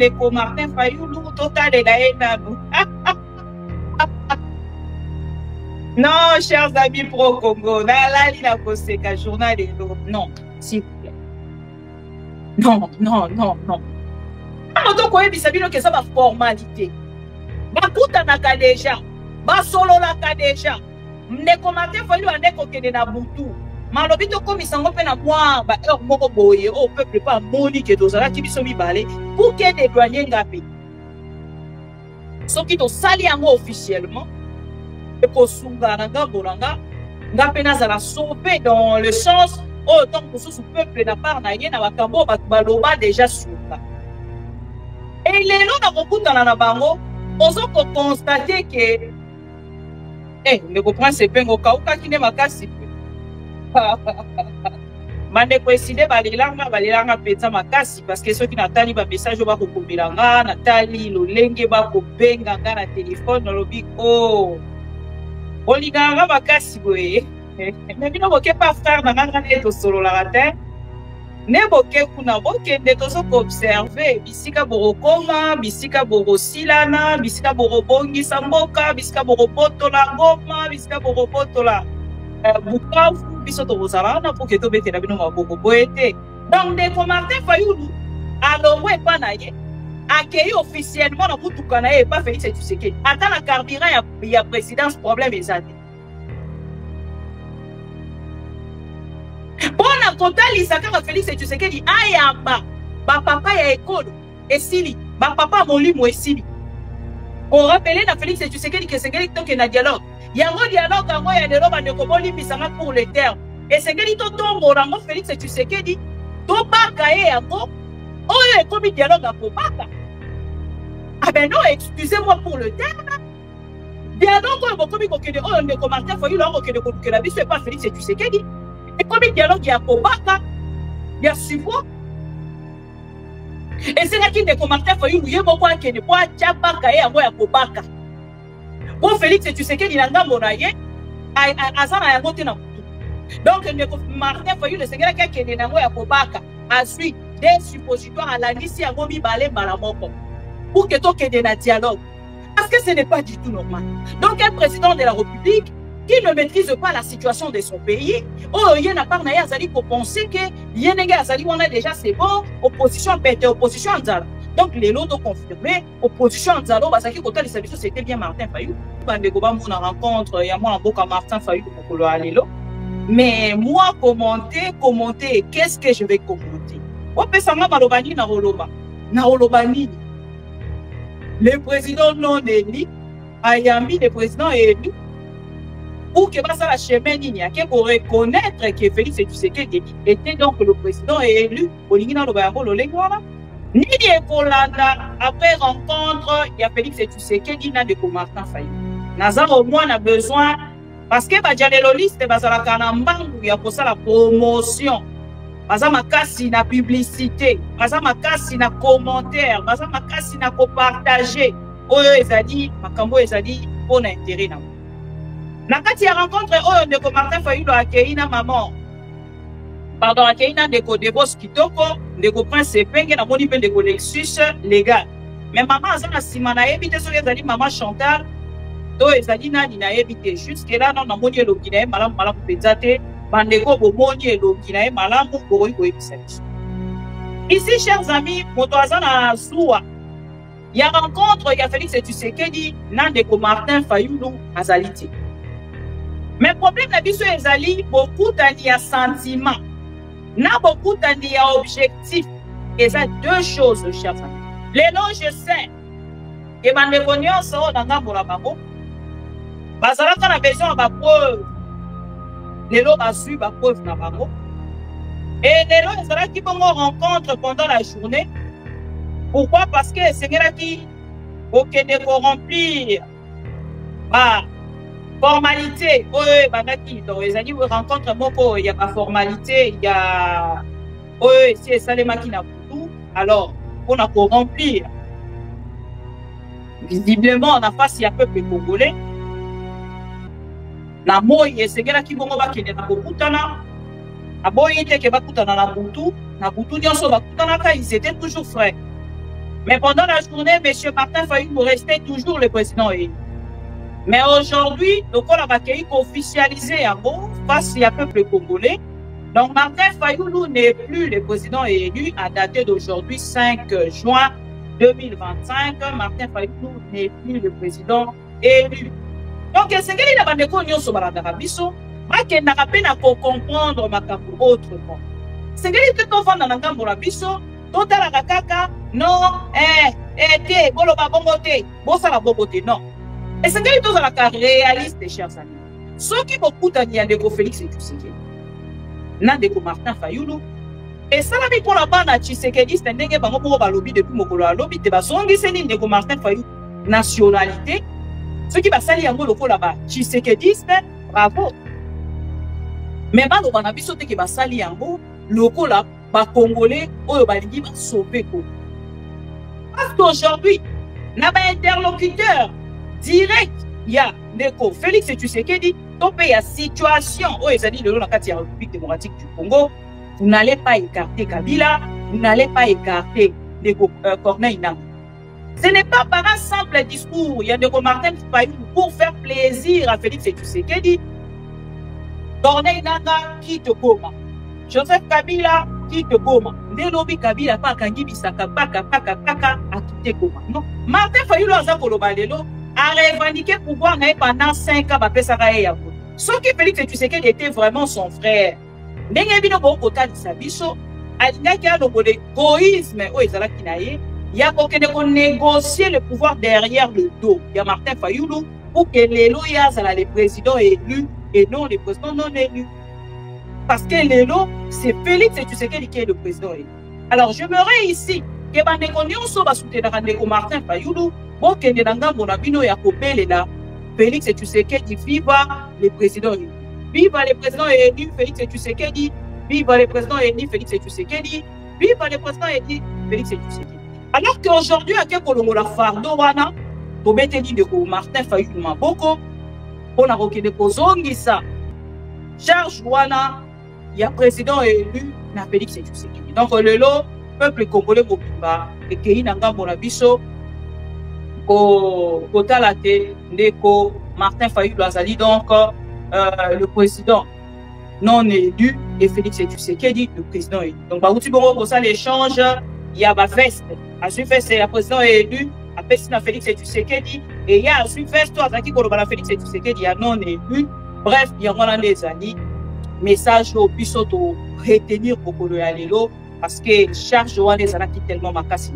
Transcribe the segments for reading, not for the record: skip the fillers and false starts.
Ndeko Martin Fayulu total et la non, chers amis pro-Congo, la Koseka, journal et non, s'il vous plaît. Non. On doit que ça va formalité. Bakuta naka déjà, basolo naka déjà. Ndeko Martin Fayulu andeko kende na butu. Malobi to komisango pe na moi ba heure moko boye au peuple pas moni que dozala ki biso mibale pour que des douaniers ngapi. Soki to sali yango officiellement et ko sunga nanga bolanga ngapi na zala sauvé dans le sens autant que sous peuple na part na yena bakambo baloba déjà sunga. Et les lots na kokuta na bango ozo ko constater que ne comprend c'est pengo kauka kine makasi. Mande coïncide balilanga peza makasi parce que ceux qui n'attendent pas message ba ko kobilanga natali lolenge ba ko benga na téléphone lobi oh olinganga makasi boye mais bino boke pas faire na nganga neto solo la ratin ne boke kuna boke ndeto so observer bisika borokoma bisika borosilana bisika borobongisa mboka bisika borobotola ngoma bisika borobotola Bukavu biso to bozalana pour que to bete na bino maboko boete donc Ndeko Martin Fayulu alors ouais pas na ye accueilli officiellement na kutuka na ye pas Félix Tshisekedi ata na carburant ya présidence problème ezate bona kotalisa kaka Félix Tshisekedi ayamba ba papa ya ekolo esili ba papa molimo esili on rappelait na Félix Tshisekedi que Tshisekedi toke na dialogue yango dialogue yango ya lelo bandeko bolimbisanga pour le terme esengeli totombola ngo Félix Tshisekedi tobaka ye yango oyo ekomi dialogue ya kobaka ah ben non excusez-moi pour le terme dialogue oyo bokomi kokende oyo Ndeko Martin Fayulu akokende kolukela biso epa Félix Tshisekedi ekomi dialogue ya kobaka ya support esengaki Ndeko Martin Fayulu ye moko akende po atya baka ye yango ya kobaka pour Félix Tshisekedi na ngambo na ye azana yango te na mutu donc Ndeko Martin Fayulu esengeli akende nango ya kobaka ensuite des suppositoires alandisi yango mibale mbala moko pour que tokende na dialogue parce que ce n'est pas du tout normal donc un président de la République qui ne maîtrise pas la situation de son pays oh ye na part na ye azali ko penser que ye ndenge azali wana déjà c'est bon opposition pète opposition nzala. Donc les lots ont confirmé, opposition en Zalo, parce que côté les services c'était bien Martin Fayulu. Bandeko ba mon rencontre, il y a moi en boka Martin Fayulu pour le alelo. Mais moi commenter, qu'est-ce que je vais commenter? On peut s'en malobani na roloba. Na rolobani. Le président non élu, Ayami le président élu. Pour que ça la chemin il y a que pour reconnaître que Félix Tshisekedi était donc le président élu au Lingina lo ba lo lengwana. Ni Ekolanda, après rencontre, il y a Félix Tshisekedi na Ndeko Martin Fayulu. Naza au moins a besoin, parce que Badjaleloliste, Bazala Kanambangu, il y a pour ça la promotion. Baza makasi na publicité, Baza makasi na commentaire, Baza makasi na copartager. Oyo ezali, makambo ezali, on a intérêt na. Nakati ya rencontre, Oyo Ndeko Martin Fayulu a accueilli na maman. Pardon, accueilli na Ndeko Debos Kitoko, Ndeko Prince Epenge, na moni pe Ndeko Lexus légal. Mais maman azana sima na ebite so ezali maman Chantal, to ezali nani na ebite jusque là non na moni elongi na malamu penzate, bandeko bo moni elongi na malamu boyi boyi bisaki. Ici chers amis, moto azana zuwa. Ya rencontre ya Félix Tshisekedi na Ndeko Martin Fayulu azaliti. Mais problème na biso ezali beaucoup tani ya sentiment. Na beaucoup tandi ya objectif. Et ça deux choses, chers amis. Les noms, je sais. Et ma négociation, ça, on a pour la bango. Basala, quand on a besoin de preuve. Les noms, on suivre la preuve na bango. Et les noms, c'est là qui vont rencontre pendant la journée. Pourquoi? Parce que c'est là qui, ok, de remplir. Bah, formalité, oui, banaki, donc les amis rencontrent beaucoup, il y a pas formalité, il y a, oui, c'est ça les machines à tout, alors, on a pour remplir. Visiblement, on a face à peuple congolais. La moye, c'est là qui vont voir qu'il y a beaucoup de temps. La moye, c'est que va coûter dans la boutou, nyonso ba ils étaient toujours frais. Mais pendant la journée, M. Martin Fayulu restait toujours le président élu. Mais aujourd'hui, le col a officialisé à Beau face à peuple congolais. Donc, Martin Fayulu n'est plus le président élu à dater d'aujourd'hui, 5 juin 2025. Martin Fayulu n'est plus le président élu. Donc, c'est qu'il a des conditions sur la Bisso, mais n'a pas peine à comprendre ma capo autrement. C'est qu'il est tout enfant dans la gambo la Bisso, tout à la caca, non, bolo ba bongote, bossa la bongote, non. Et c'est qu'il est tout à la réaliste, chers amis. Ceux qui beaucoup d'années de Félix et Tshisekedi, n'a de Martin Fayulu, et ça la vie pour la bande à Tshisekedi, c'est un dégué bango pour le lobby depuis Mokolo, le lobby de Basongi, c'est une de Martin Fayulu, nationalité. Ceux qui va salir un mot là-bas, Tshisekedi, bravo. Mais pas le banabiso qui va salir un mot, le là, bas congolais, ou baligi va sauver. Parce qu'aujourd'hui, n'a pas interlocuteur direct, il y a Neko Félix et Tshisekedi, il y a situation où ils ont dit dans la République démocratique du Congo, vous n'allez pas écarter Kabila, vous n'allez pas écarter Corneille Nangaa. Ce n'est pas par un simple discours, il y a de Martin Fayulu pour faire plaisir à Félix et Tshisekedi. Corneille Nangaa quitte Goma. Joseph Kabila quitte Goma. Ndelobi Kabila pas kangi bisaka paka a quitté Goma. Non. Martin Fayulu a revendiqué pouvoir pendant 5 ans à Pesaraïa. Ce qui Félix et Tshisekedi était vraiment son frère. N'engabino bon kota de Sabiso, alinaki a l'égoïsme où ils allaient kinaye. Il y a qu'on négocier le pouvoir derrière le dos. Il y a Martin Fayulu pour que les loyaux soient les présidents élus et non les présidents non élus. Parce que les lots, c'est Félix et Tshisekedi qui est le président élu. Alors, je j'aimerais ici que Bandekonion soit soutenu par Martin Fayulu pour que les gens bonabino yakobele là. Félix et Tshisekedi viva les présidents élus. Viva les présidents élus Félix et Tshisekedi. Viva les présidents élus Félix et Tshisekedi. Viva les présidents élus Félix et Tshisekedi. Alors qu'aujourd'hui, à quel moment la fardeau wana, pour mettre de Martin Fayulu Maboko, on a reconnu que Zongisa, charge wana, il y a président élu, na Félix et Tshisekedi. Donc le lot, peuple congolais Mokimba, et Kéhi Nanga Monabiso, au Talate, Ndeko, Martin Fayulu Azali, donc le président non élu, et Félix et Tshisekedi, le président élu. Donc, pour ça, l'échange, il y a ma veste. À ce fait, c'est le président élu, après c'est Félix et Tshisekedi, et il y a à ce fait, toi, qui a Félix et Tshisekedi, il y a non élu. Bref, il y a des années, message au plus de retenir pour le Alelo, parce que charge des années qui tellement ma casse.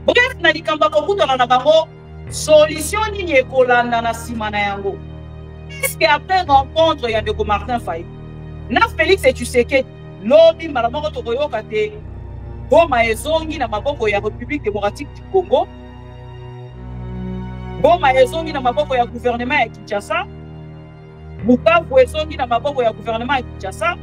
Bref, na likamba kokuta na bango solution ni ekolanda na simana yango. Est-ce qu'après rencontre il y a de Martin Fayulu, na Félix et Tshisekedi, lobi malamango tokoyoka te. Goma ezongi na maboko ya République démocratique du Congo. Goma ezongi na maboko ya gouvernement ya Kinshasa. Bukavu ezongi na maboko ya gouvernement ya Kinshasa.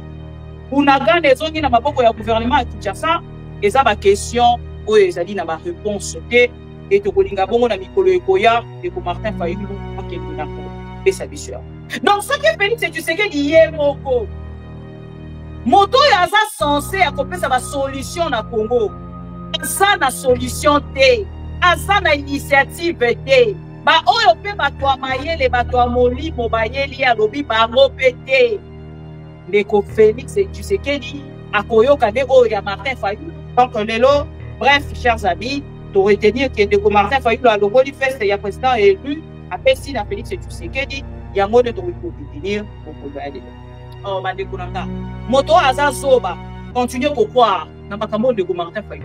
Bunagana ezongi na maboko ya gouvernement ya Kinshasa. Eza ba question oyo ezali na ba réponse te et tokolinga bongo na mikolo ekoya de Martin Fayulu akende na ko pesa biso. Donc ce que Félix et Tshisekedi yemoko moto yaza censé akopesa ba solution na Congo. Asa na solution te, asa na initiative te. Ba oyo pe bato mayele bato molimo bayeli ya lobi bango pete. Ndeko Félix et Tshisekedi akoyoka de oyo ya Martin Fayulu. Donc lelo, bref, chers amis, to retenir que Ndeko Martin Fayulu a longoli feste ya président élu, apesi na Félix et Tshisekedi, yango de to retenir pour regarder. Oh, Bandeko Nanga. Moto Aza Zoba, continuez pour croire dans ma caméra de Martin Fayulu.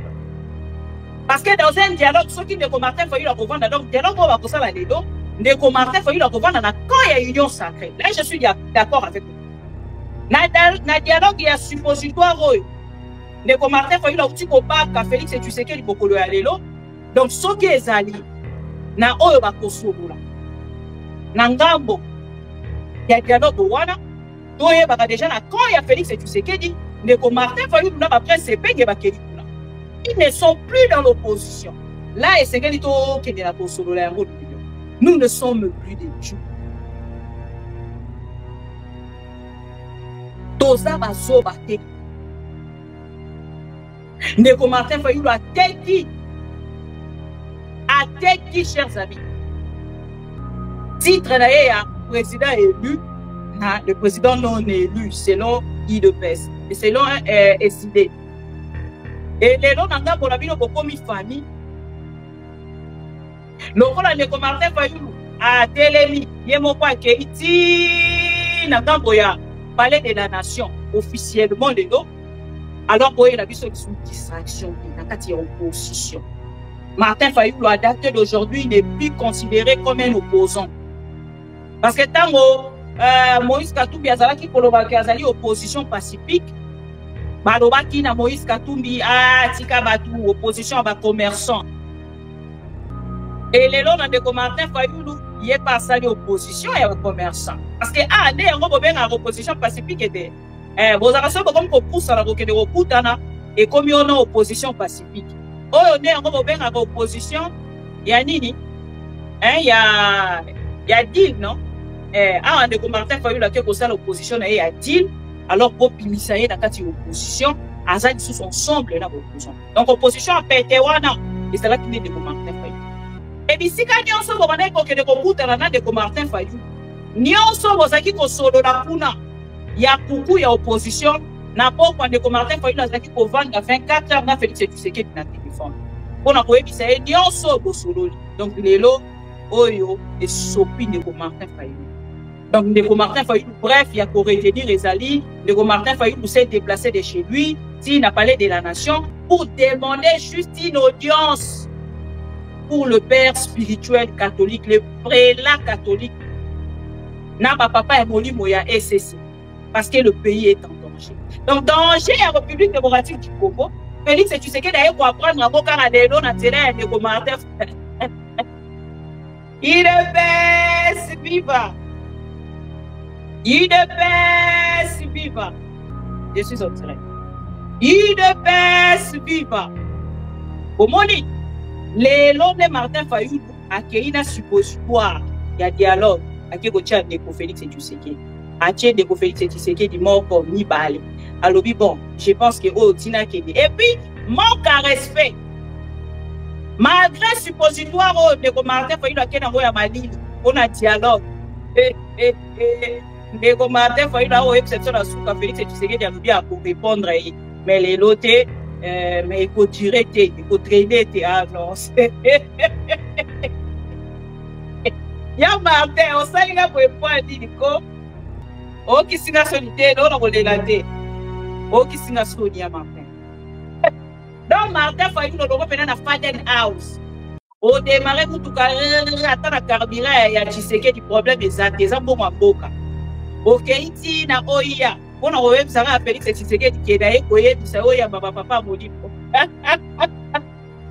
Parce que dans un dialogue, ceux qui ne Martin Fayulu a revendre, donc dialogue on va pour ça la nédo, ne Martin Fayulu a revendre quand il y a union sacrée. Là, je suis d'accord avec vous. Dans dialogue, il y a suppositoire. Ne Martin Fayulu a dit qu'à Félix et Tshisekedi pour le allélo. Donc, ce qui est ali, na oyo ba kosobola. Nangambo, il y a dialogue wana. Déjà, quand il y a Félix et Tshisekedi, Martin Fayulu après c'est ils ne sont plus dans l'opposition. Là, c'est nous ne sommes plus des Dieux. Toza bazobate. Martin Fayulu a dit Ateki, chers amis. Titre d'ailleurs, président élu, le président non élu, selon IDPS, et selon SID. Et les noms d'entre pour la vie, beaucoup de famille. Le rôle de Martin Fayulu a télémi, Yemopa Keiti, Nakamboya, Palais de la Nation, officiellement de l'eau. Alors, vous voyez, la vie, c'est une distraction, il y a une opposition. Martin Fayulu, à date d'aujourd'hui, n'est plus considéré comme un opposant. Parce que tant que Moïse Katumbi Azalaki Kolobaki Azali opposition pacifique, Balobaki na Moïse Katumbi a tika batu opposition à commerçant. Et les lots de Martin Fayulu, il est pas sali opposition et commerçant. Parce que des opposition pacifique était. Vos arrêts comme qu'on pousse à la roque de Rokutana et comme on a opposition pacifique. Oh, on est en opposition, il y a Nini, il y a deal, non? Ah, on Martin Fayulu la quelque chose l'opposition et a deal. Alors pour Pimisaye dans cette opposition, Azad sous son semble dans l'opposition. Donc opposition a pété wana et c'est là qu'il est de Martin Fayulu. Et puis si quand on se voit que de Rokutana de Martin Fayulu, ni on se voit qui qu'on solo la puna. Il y a beaucoup d'opposition. N'a pas quand Martin Fayulu a dit qu'on vend à 24 heures, n'a fait que c'est qui n'a téléphone. Pour n'a pas essayé, ni on sort au solo. Donc les lots, oyo, et sopi de Martin Fayulu. Donc de Martin Fayulu, bref, il y a pour retenir les alliés. De Martin Fayulu s'est déplacé de chez lui, s'il n'a parlé de la nation, pour demander juste une audience pour le père spirituel catholique, le prélat catholique. N'a pas papa et Moli Moya SCC. Parce que le pays est en danger. Donc, danger à la République démocratique du Congo. Félix, tu sais que d'ailleurs, pour apprendre à Boka Radeno, on a tiré de Martin. Il baisse viva. Il baisse viva. Je suis en train. Il baisse viva. Au moni, les lots de Martin Fayulu accueilli un suppositoire. Il y a dialogue. Avec le Félix et tu sais que. Atie de Félix et Tshisekedi mort comme ni balé. Alors bon, je pense que oh Tina Kedi. Et puis manque à respect. Malgré suppositoire de Martin Fayulu à Kena Moya Mali, on a dialogue. De Martin Fayulu a exception à Souka Félix et Tshisekedi a bien pour répondre. Mais les lotés, mais il faut tirer, il faut traîner, ah non. Ya Martin, on s'est là pour répondre à oh, qui s'y a solité, non, on l'a dit. Oh, qui s'y a solité, Martin. Donc, Martin Fayulu, on va faire un Faden House. Au démarrer, pour tout cas, attends la carburant, il y a Tshisekedi du problème des artisans pour ma boca. Ok, ici, na Oya. On a oublié, ça va appeler que Tshisekedi qui est d'ailleurs, Oya, ça, Oya, papa, Modi.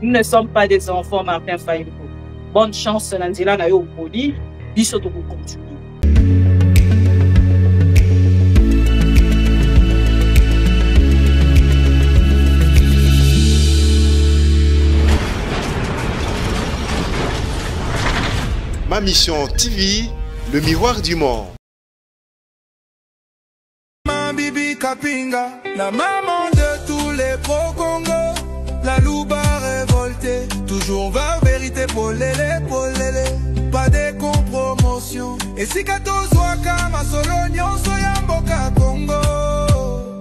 Nous ne sommes pas des enfants, Martin Fayulu. Bonne chance, Nanzila, na yo, Modi. Bisous, tout continue. Ma mission TV, le miroir du monde. Ma bibi Kapinga, la maman de tous les pro-Congo, la louba révoltée, toujours va vérité pour l'élé, pas de compromotion. Et si Kato Zwaka, ma solognon, Soyamboka Congo,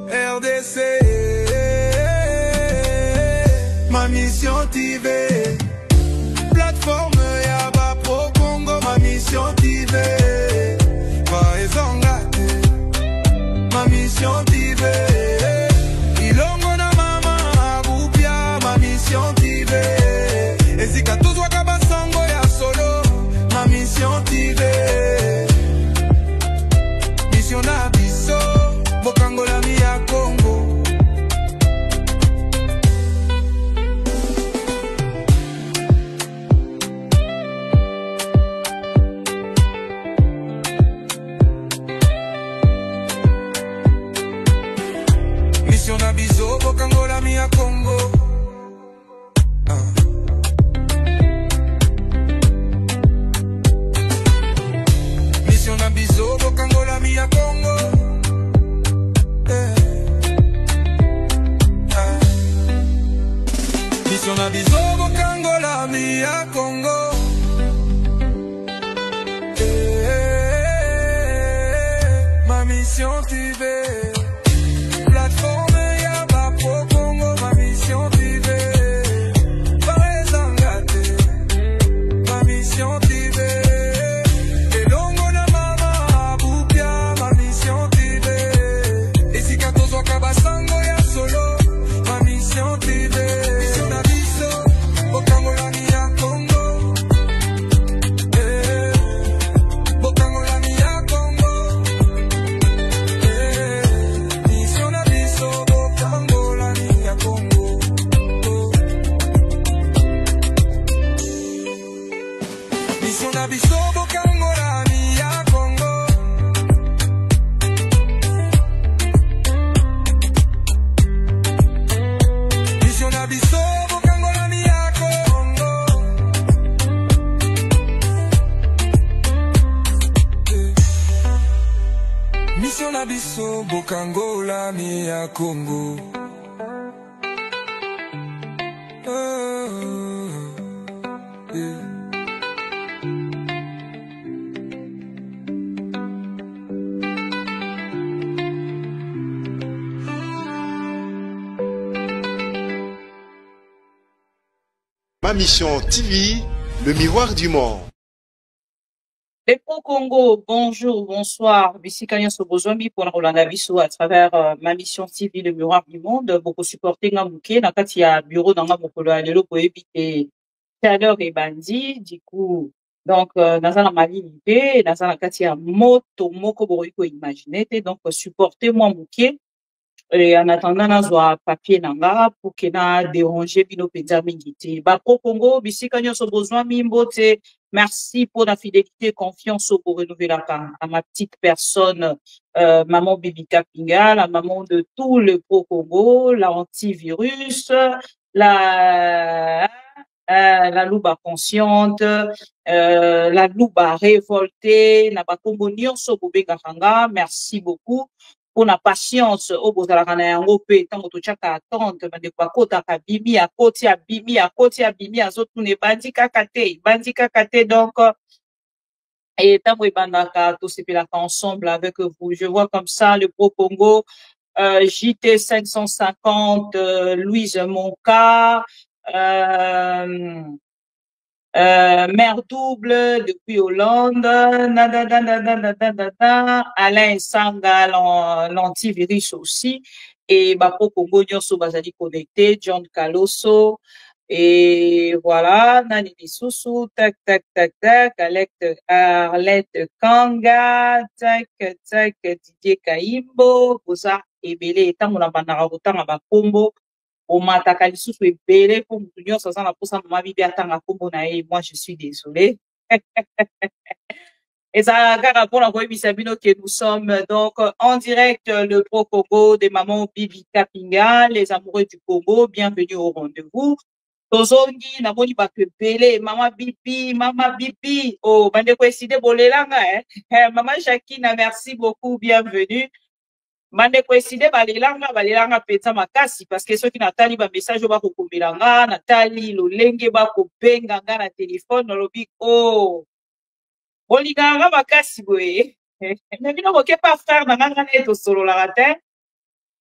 RDC, ma mission TV, plateforme Yaba Pro Congo, ma mission TV, ma mission TV, Ilongo na mama Abupia, ma mission TV, et si Kato Zwaka Basango ya solo, ma mission TV, mission na biso, Bokango la mia Congo. Mission na biso, Bokango la mia Congo. mia Congo. Ma mission TV, plateforme ya ba pro Congo, ma mission TV, Parezangate, ma mission TV, Elongo na mama Bupia, ma mission TV, Esikato Kabasango ya solo, ma mission TV, mission na biso, Bokango la mia Congo, Bokango la mia Congo. Biso Bokangola mia Congo. Ma mission TV, le miroir du monde. Les pro-Congo, bonjour, bonsoir. Bissi Kanyan Sobozombi pour la Rolanda Bisso à travers ma mission TV, le miroir du monde. Beaucoup supporter Ngamouké, Nakati ya bureau dans Ngamokolo Alelo pour éviter chaleur et bandit. Du coup, donc, dans la Mali Libé, dans la Nakati ya moto, moko boriko imaginé. Donc, supportez-moi Mouké. Et en attendant, on a papier nanga pour qu'il n'a dérangé bino peda mingiti. Ba pro-Congo, Bissi Kanyan Sobozombi mbote. Merci pour la fidélité, confiance pour renouveler à ma petite personne, maman Bibi Kapinga, la maman de tout le pro-Congo, la antivirus, la louba consciente, la louba révoltée, la bakombo nyonso bobe garanga. Merci beaucoup pour la patience au bozalakana yango pe tango tochaka attente bande kwa kota ka bimi à koti à bimi à koti à bimi à zotu ne bandika kate donc et tango bandaka to sepelaka ensemble avec vous. Je vois comme ça le Pro Congo, JT 550, Louise Monka, mère double depuis Hollande, Alain Sanga, l'antivirus aussi, et Bako Congo Nyonso Bazali connecté, John Calosso, et voilà, Nani Dissoussou, tac, Arlette Kanga, tac, Didier Kaimbo, Boza, Ebele, et tant on a banara autant à Bakombo, au mataka lisusu ebele pour mutunyo sasa na posa mama bibi atanga kombo na ye. Moi je suis désolée. Et ça kaka pour la koyebisa bino que nous sommes donc en direct le Pro Congo de maman Bibi Kapinga, les amoureux du Congo, bienvenue au rendez-vous. Tozongi na boni ba ebele mama bibi oh bande ko eside bolelanga maman Jacqueline, merci beaucoup, bienvenue. Mande koeside balelanga peta makasi parce que ceux qui natali ba message ba kokombelanga natali lolenge ba kobenga nga na téléphone lobi oh bolinganga makasi boye mais bino boke pas frère na nga na to solo la ratin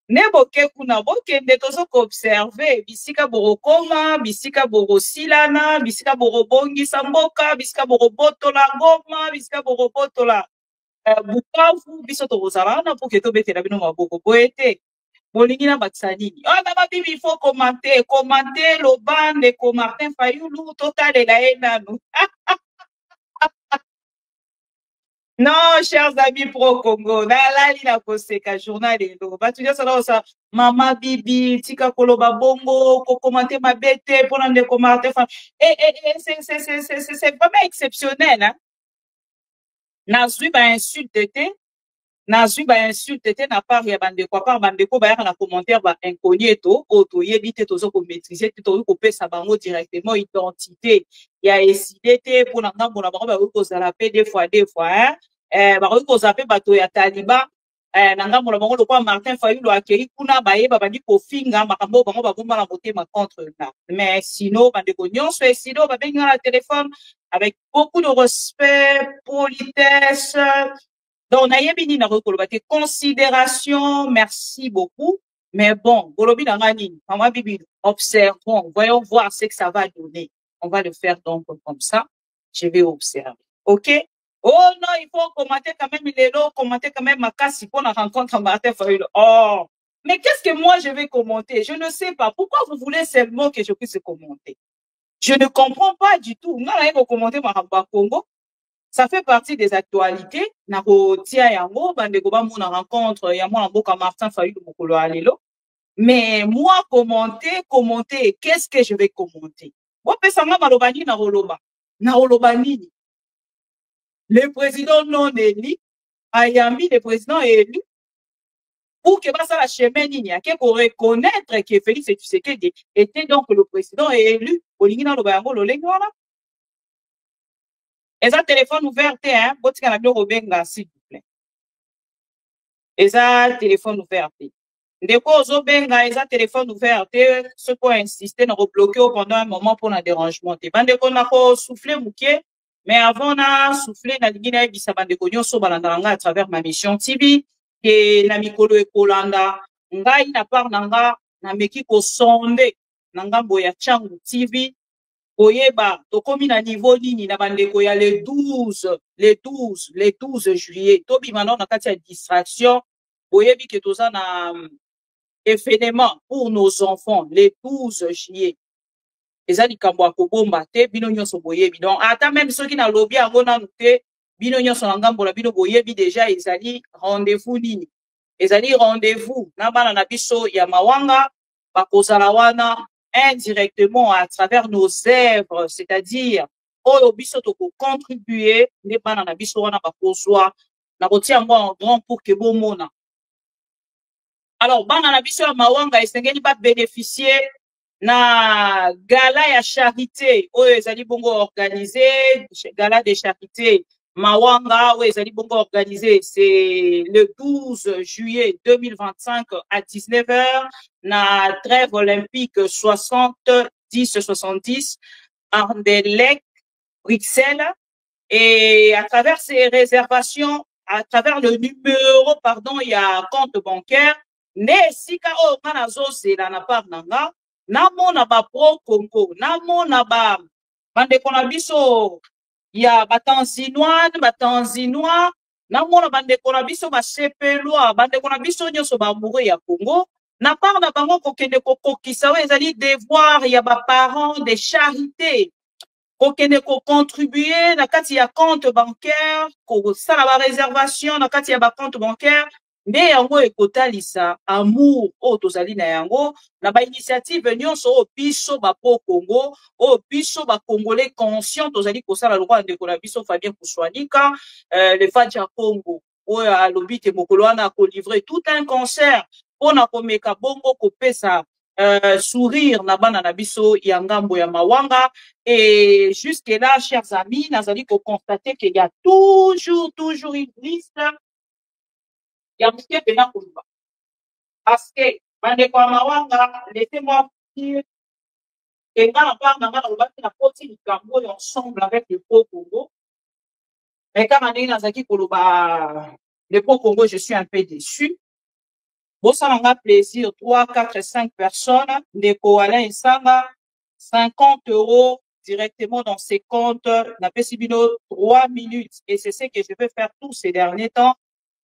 ne boke kuna bokende tozo ko observer bisika borokoma bisika borosilana bisika borobongisa mboka bisika borobotola ngoma bisika borobotola Bukavu biso tozalana pour que tobetela bino maboko boete bolingi na bakisa nini mama bibi il faut commenter le ban de Martin Fayulu totalela ye nanu. Non, chers amis Pro Congo, nalali na koseka journal elo batu nyonso naosa mama bibi tika koloba bongo ko commenter mabete pona ndeko Martin Fayulu. C'est vraiment exceptionnel, hein. Nazui ba insulte te na part ya bandeko par bandeko ba ya na commentaire ba inconnu to auto yebite tozo ko maîtriser to ko pesa bango directement identité ya esidete pour na ngambo na bango ba ko zala pe des fois hein ba ko zape bato ya Taliban nanga mona bango lokwa Martin Fayulu akei kuna baye babandi kofinga makambo bango babomba na motema contre na mais sinon bandeko nyonso et sinon babengi na téléphone avec beaucoup de respect, politesse. Donc nayebi ni na koloba te considération, merci beaucoup. Mais bon, bolobi nanga nini mama bibi, observons, voyons voir ce que ça va donner. On va le faire donc comme ça. Je vais observer. OK? Oh non, il faut commenter quand même les lots, commenter quand même ma casse pour la rencontre Martin Fayulu. Oh, mais qu'est-ce que moi je vais commenter? Je ne sais pas. Pourquoi vous voulez seulement que je puisse commenter? Je ne comprends pas du tout. Non, là, vous commenter Maramba Congo. Ça fait partie des actualités. Nako tia yango, bandeko ba mona rencontre, ya mona mboka Martin Fayulu mokolo alelo. Mais moi, commenter, qu'est-ce que je vais commenter? Moi, pesanga malobani na roloba. Na roloba nini? Le président non élu, Ayami, le président élu, pour que ça la chemin nini, pour reconnaître que Félix Tshisekedi était donc le président élu. Olingina lo bayango lo lengwana. Eza téléphone ouvert, hein, botika na bio robenga s'il vous plaît. Eza téléphone ouvert. Ndeko ozo benga eza téléphone ouvert, ce qu'on insister na rebloquer pendant un moment pour un dérangement. Bandeko na ko souffler mouké. Mais avant na souffler na lingina ebisa bandeko nyonso balandanga à travers ma mission TV ke na mikolo ekolanda ngai na part nanga na meki ko sonde nanga boya Changu TV oyeba tokomi na niveau nini na bandeko ya le 12 juillet tobi maintenant na kati ya distraction oyebi ke toza na événement pour nos enfants le 12 juillet. Eza likambo akobomba te bino nyonso boyebi. Donc ata même soki na lobby yango nanu te bino nyonso na ngambo na bino boyebi déjà ezali rendez-vous nini. Ezali rendez-vous na bana na biso ya mawanga bakozala wana indirectement à travers nos œuvres, c'est-à-dire oyo biso toko contribuer ne bana na biso wana bakozwa na kotia yango en grand pour que bomona. Alors bana na biso ya mawanga esengeli ba bénéficier na gala ya charité oyo ezali bongo organisé, gala de charité mawanga oyo ezali bongo organisé, c'est le 12 juillet 2025 à 19h na trêve olympique 70-70 Anderlecht, Bruxelles. Et à travers ces réservations, à travers le numéro, pardon, il y a compte bancaire, ne sika o manazo c'est la part nanga. Namona ba pro Congo, namona ba bandeko na biso ya batanzinois, namona bandeko na biso ba sepelwa, bandeko na biso nyonso ba amoureux ya Congo, na part na bango kokende kokokisa ezali devoir ya ba parents de charité. Kokende ko contribuer na kati ya compte bancaire, ko sala ba réservation na kati ya ba compte bancaire. Nde yango ekotalisa amour o tozali na yango na ba initiative nyonso o biso ba po Congo o biso ba congolais conscient tozali kosala lokwa ndeko na biso Fabien Kuswanika le Fadia Congo o alobi te mokolo wana ko livrer tout un concert pona komeka bongo kopesa sourire na bana na biso ya ngambo ya mawanga. Et jusque là chers amis nazali ko constater qu'il y a toujours une liste. Parce que, laissez-moi dire que dans la partie ensemble avec le Congo. Mais quand on est dans le Congo, je suis un peu déçu. Bon, ça m'a plaisir, 3, 4, 5 personnes, des Alain et Sanga, 50 € directement dans ces comptes, n'a pas si 3 minutes. Et c'est ce que je vais faire tous ces derniers temps.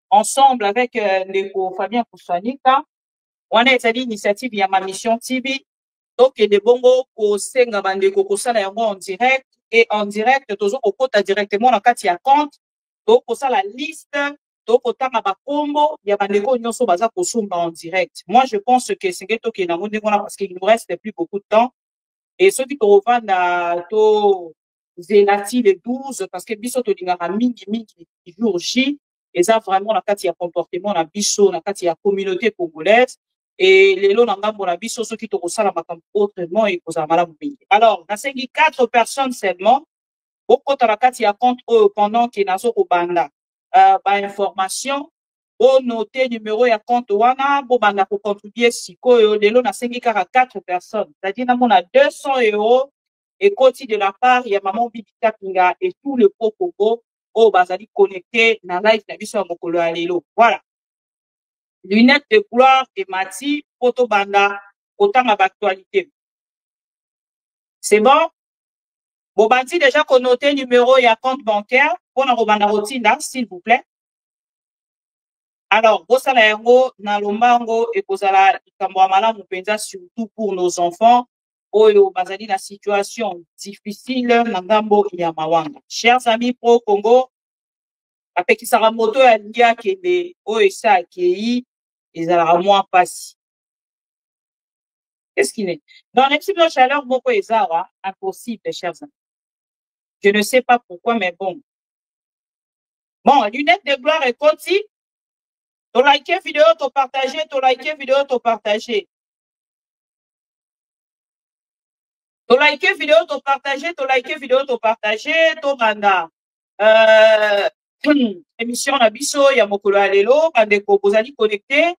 Ensemble avec Ndeko Fabien Kuswanika, on a été l'initiative de ma mission TV. Donc, de bongo, ko senga bandeko kosala yango en direct et en direct, tozo kokota directement na kati ya compte. Donc, kosala liste, donc kotanga ba combo, ya bandeko nyonso baza kosumba en direct. Moi, je pense que c'est que toki na monde parce qu'il nous reste plus beaucoup de temps. Et ceux qui revendent to zelati le 12 parce que biso to lingara mingi jour J. Et ça vraiment la kati ya comportement na biso na kati ya communauté congolaise et les lots na ngambo na biso ceux qui to kosala makambo autrement et koza malamu mingi. Alors na sengi 4 personnes seulement beaucoup na kati ya compte pendant que nazo ko banda ba information Au noter numéro ya compte wana, bon banda pour contribuer sikoyo, lelo na sengi kaka 4 personnes. C'est-à-dire, on a 200 € et côté de la part, il y a maman Bibi Kapinga et tout le Pokogo, au bazali connecté, na live na biso ya mokolo ya lelo. Voilà. Lunettes de gloire et mati, photo banda, autant d'actualité. C'est bon? Bon, bandi déjà connoté numéro et compte bancaire, pour na robanda rotinda, s'il vous plaît. Alors, bosala yango na lombango et kozala likambo ya malamu mpenza surtout pour nos enfants oyo bazali na situation difficile na ngambo ya mawanga. Chers amis pro Congo, apekisaka moto ya lingia kende oyo esa akei ezalaka mwa pasi. Qu'est-ce qu'il est? Dans les petites chaleur moko ezara impossible, chers amis. Je ne sais pas pourquoi, mais bon. Bon, lunettes de gloire et côté. To liker vidéo, to partager, to liker vidéo, to partager. To liker vidéo, to partager, to liker vidéo, to partager, to banda. Émission na biso ya mokolo ya lelo, bandeko bozali connecté,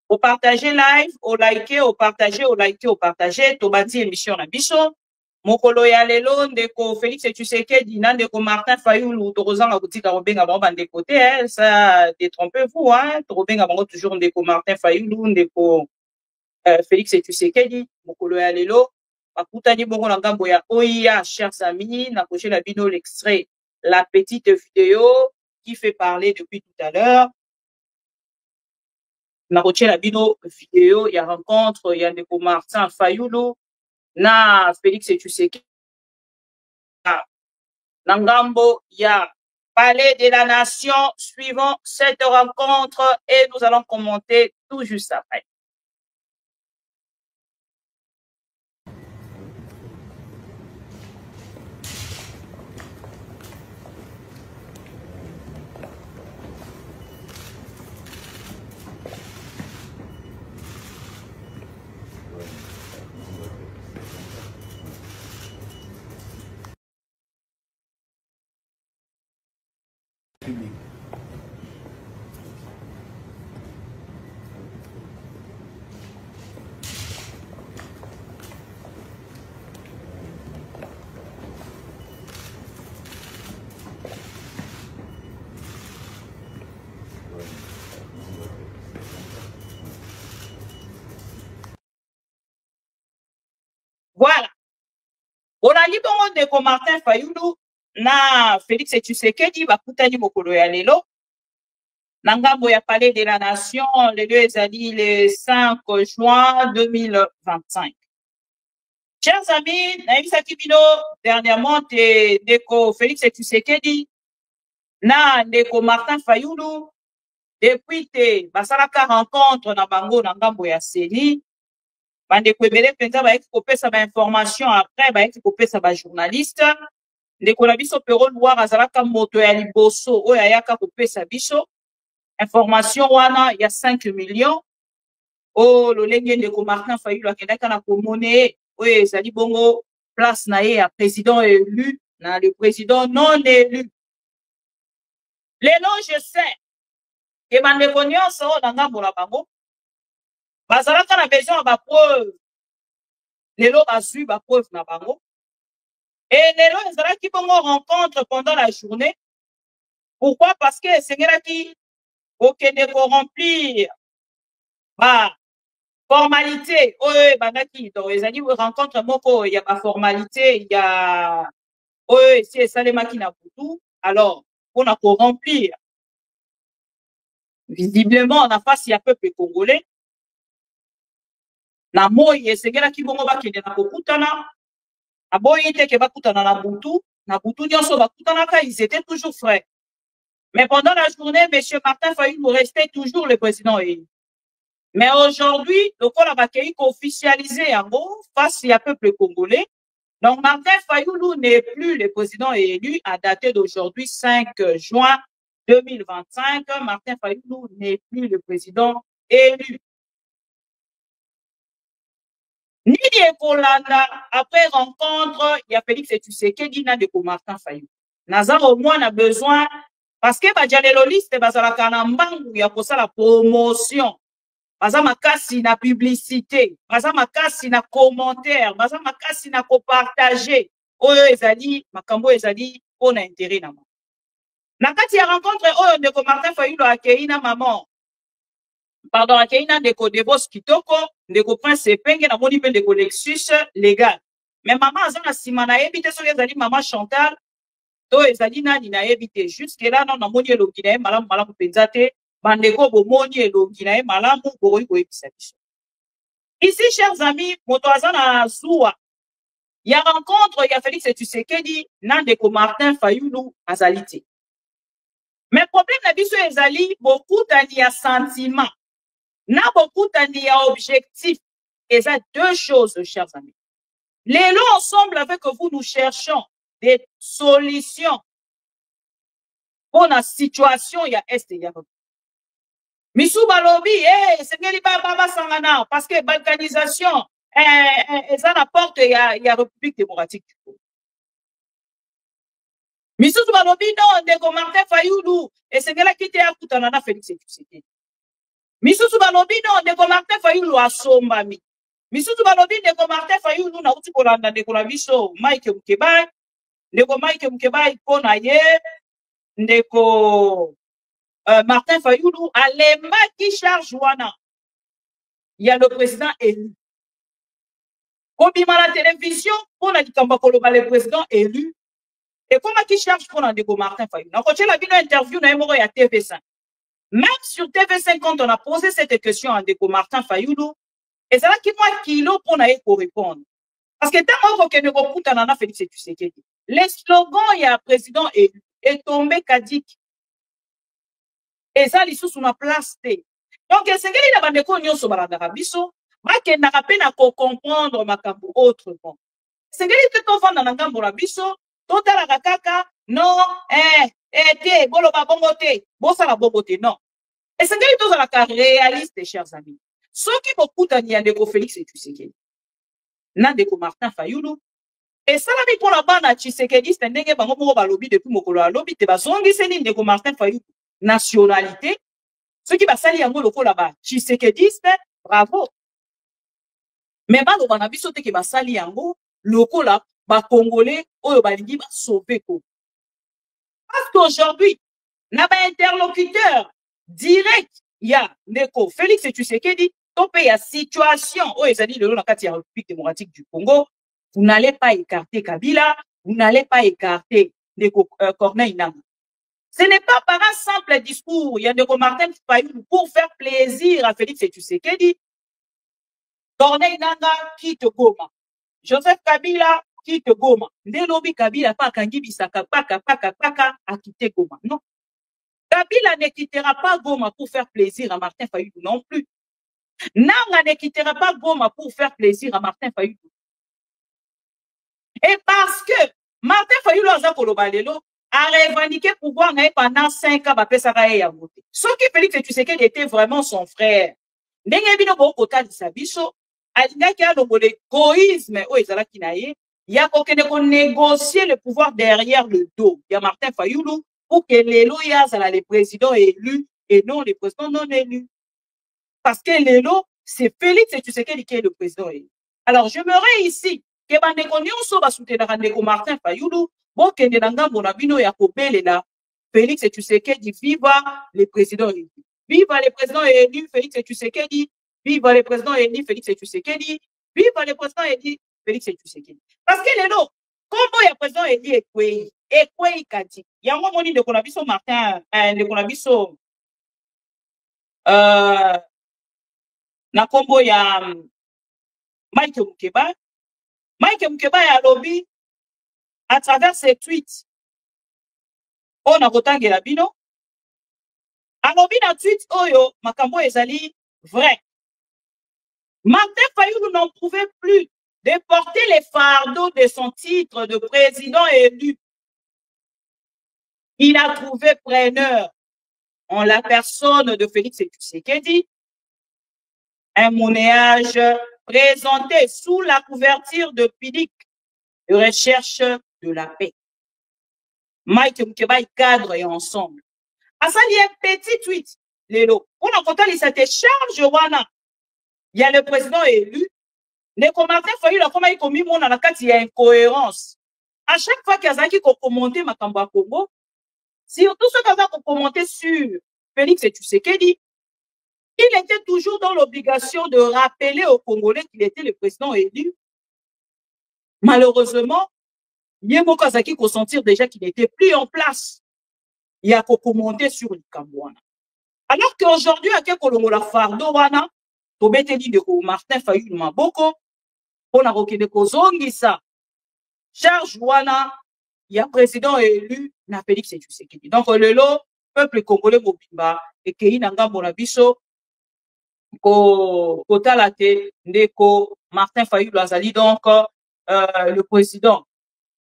au partager live, au liker, au partager, au liker, au partager, to bandi émission na biso. Mokolo ya lelo ndeko Félix Tshisekedi na ndeko Martin Fayulu tozanga kutika robenga bango bandeko te, ça détrompez-vous, hein, robenga bango toujours ndeko Martin Fayulu ndeko Félix Tshisekedi. Mokolo ya lelo bakutani bongo na ngambo ya OIA. Chers amis, na koche la bino l'extrait, la petite vidéo qui fait parler depuis tout à l'heure. Na koche la bino vidéo ya rencontre ya ndeko Martin Fayulu na Félix Tshisekedi na ngambo ya Palais de la Nation. Suivons cette rencontre et nous allons commenter tout juste après. Voilà. On a dit bon ndeko Martin Fayulu na Félix Tshisekedi bakutani mokolo ya lelo na ngambo ya Palais de la Nation le lieu ezali le 5 juin 2025. Chers amis, naibisaki bino dernièrement ndeko Félix Tshisekedi na ndeko Martin Fayulu depuis te basalaka rencontre na bango na ngambo ya Seni. Bandeko ebele penza baeki kopesa ba information après baeki kopesa ba journaliste. Ndeko na biso Pero Loire azalaka moto ya liboso oyo ayaka kopesa biso information wana ya 5 millions. Oh lolenge ndeko Martin Fayulu akendaka na komone oyo ezali bongo place na ye ya président élu na le président non élu. Lelo je sais que bandeko nyonso oyo na ngambo na bango bazalaka na besoin ba preuve. Lelo bazui ba preuve na bango. Et lelo ezalaki bongo rencontre pendant la journée. Pourquoi? Parce que sengelaki okende ko remplir ba formalité oyo bandaki to ezali rencontre moko ya ba formalité ya oyo si esalemaki na butu. Alors on a ko remplir visiblement na face ya peuple congolais. Na moyi esengelaki bongo bakende na kokutana aboyi te ke bakutana na butu nyonso bakutanaka, ils étaient toujours frais. Mais pendant la journée, M. Martin Fayulu restait toujours le président élu. Mais aujourd'hui, le corps a officialisé en gros face à peuple congolais. Donc Martin Fayulu n'est plus le président élu à dater d'aujourd'hui 5 juin 2025. Martin Fayulu n'est plus le président élu. Nini Ekolanda, après rencontre, il y a Félix Tshisekedi na de Martin Fayulu. Nazar au moins a besoin Parce que bajaleloliste bazalaka na mbangu ya kosala promotion. Baza makasi na publicité, baza makasi na commentaire, baza makasi na kopartager. Oyo ezali makambo ezali pona intérêt na mo. Na kati ya rencontre oyo ndeko Martin Fayulu akei na maman. Pardon, akei na ndeko Devos Kitoko, ndeko Prince Epenge na moni pe ndeko Lexus légal. Mais maman aza na sima na yebi te soki ezali maman Chantal, to ezali nani na yebi te. Jusque là non na moni elongi na ye malamu penza te, bandeko bomoni elongi na ye malamu bokoki koyebisa biso. Ici, chers amis, moto aza na zuwa. Il y a rencontre, il y a Félix Tshisekedi, na ndeko Martin Fayulu azali te. Mais problème na biso ezali beaucoup tani ya sentiment. Na beaucoup tani ya objectif. Et ça, deux choses, chers amis. Les lots ensemble avec vous, nous cherchons des solutions pour la situation il y a est et il y a l'autre. Misou balobi, c'est ngeli baba sangana parce que balkanisation ça rapporte il y a République démocratique du Congo. Misou balobi non ndeko Martin Fayulu et c'est ngela kite ya kutana na Félix Tshisekedi. Misou balobi non ndeko Martin Fayulu asombami. Misutu balobi ndeko Martin Fayulu na uti kolanda ndeko na biso Mike Mukebai, ndeko Mike Mukebai pona ye ndeko Martin Fayulu alema qui charge wana. Il y a le président élu. Kobima la télévision pour la likamba koloba le président élu. Et comment qui charge pour ndeko Martin Fayulu? Na koche la bino interview na yemoro ya TV5. Même sur TV5 quand on a posé cette question à ndeko Martin Fayulu, et c'est là qu'il moi kilo pour répondre. Parce que tant que ne recouta nana Félix Tshisekedi, les slogans il y a président élu est tombé caduc. Et ça les sous na place té. Donc c'est que il a bandeko nyonso balanda biso, ba ke na kapena ko comprendre makambo autrement. C'est que il te vendre na ngambo la biso, totala kaka non té bolo ba bongoté, bosa la bongoté non. Et c'est que il te la réaliste chers amis. Ceux qui beaucoup d'années de Félix et Tshisekedi, n'andeko Martin Fayulu, et ça la pour la bande à Tshisekedi, c'est un nègre bango balobi depuis mokolo à lobby te bazongi c'est n'andeko Martin Fayulu nationalité. Ceux qui basali yango loko là-bas, Tshisekedi, bravo. Mais ba lo bana biso te ki basali yango loko là, ba congolais oyo balingi ba sauver ko. Parce qu'aujourd'hui, n'a pas interlocuteur direct, il y a ndeko Félix Tshisekedi. Il y a situation où ils ont dit le la République démocratique du Congo, vous n'allez pas écarter Kabila, vous n'allez pas écarter Corneille Nangaa. Ce n'est pas par un simple discours, il y a des Martin Fayulu pour faire plaisir à Félix Tshisekedi. Corneille Nangaa quitte Goma. Joseph Kabila quitte Goma. Ndelobi Kabila pas kangi bisaka paka a quitté Goma. Non. Kabila ne quittera pas Goma pour faire plaisir à Martin Fayulu non plus. Nangaa ne quittera pas Goma pour faire plaisir à Martin Fayulu. Et parce que Martin Fayulu a revendiqué pouvoir pendant 5 ans, ce qui Félix Tshisekedi était vraiment son frère. Il y a négocier le pouvoir derrière le dos. Il y a Martin Fayulu pour que les loyaux soient les présidents élus et non les présidents non élus. Parce que l'élo, c'est Félix Tshisekedi qui est le président. Alors, j'aimerais ici que Bandeko Nyonso va soutenir Bandeko Martin Fayulu, bon que Nanga Monabino Yakobele là, Félix Tshisekedi, viva les présidents élus. Viva les présidents élus, Félix Tshisekedi. Viva les présidents élus, Félix Tshisekedi. Viva les présidents élus, Félix Tshisekedi. Parce que l'élo, comment il y a président élu Ekwei Kadi. Il y a un moment de Konabiso Martin, de Konabiso, na kombo ya Mike Mukebai. Mike Mukebai a lobby à travers ses tweets. On a voté la bino. A lobby na tweet oyo makambo ezali vrai. Martin Fayulu n'en pouvait plus de porter les fardeaux de son titre de président élu. Il a trouvé preneur en la personne de Félix Tshisekedi. Un monnayage présenté sous la couverture de PIDIC, de recherche de la paix. Mike Mukebai cadre et ensemble. asali un petit tweet lelo mpona kotalisa te charge wana ya le président élu ndeko Martin Fayulu akomaki komimona na kati ya incohérence à chaque fois qu'azalaki kokommente makambo ya Congo, surtout ceux qui avaient commenté sur Félix Tshisekedi, il était toujours dans l'obligation de rappeler aux Congolais qu'il était le président élu. Malheureusement, Yemo Kazaki consentir déjà qu'il n'était plus en place. Il a commenté sur le Cambouana. Alors qu'aujourd'hui, à quel Colombo la fardo wana, Tobeteli de Martin Fayulu Maboko, on a reconnu Kozongisa, charge wana, il y a président élu, na Félix Tshisekedi. Donc, le peuple congolais mobimba, et qu'il n'a pas mon biso, Kotalate, Ndeko, Martin Fayulu Azali, donc, le président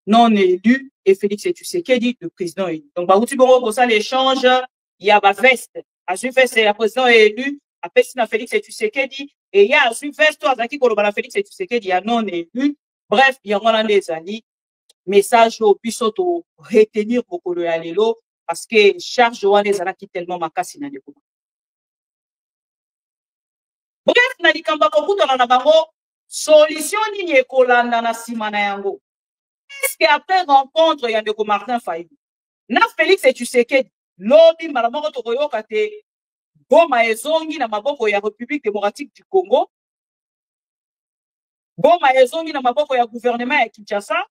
non élu, et Félix Tshisekedi, le président élu. Donc, bah, pour ça, l'échange, il y a ma veste. À ce fait, c'est le président élu, après, c'est Félix Tshisekedi, et il y a à ce veste, toi, Zaki, Kolobala Félix Tshisekedi, il y a non élu. Bref, il y a des années. Message au pisoto retenir beaucoup le alelo parce que charge de des anaki tellement makasi na ndeko. Bref, na likamba kokuta na bango solution nini ekolanda na sima na yango. Est-ce qu'après rencontre ya ndeko Martin Fayulu na Félix Tshisekedi lobi malamoko tokoyoka te Goma ezongi na maboko ya République démocratique du Congo, Goma ezongi na maboko ya gouvernement ya Kinshasa,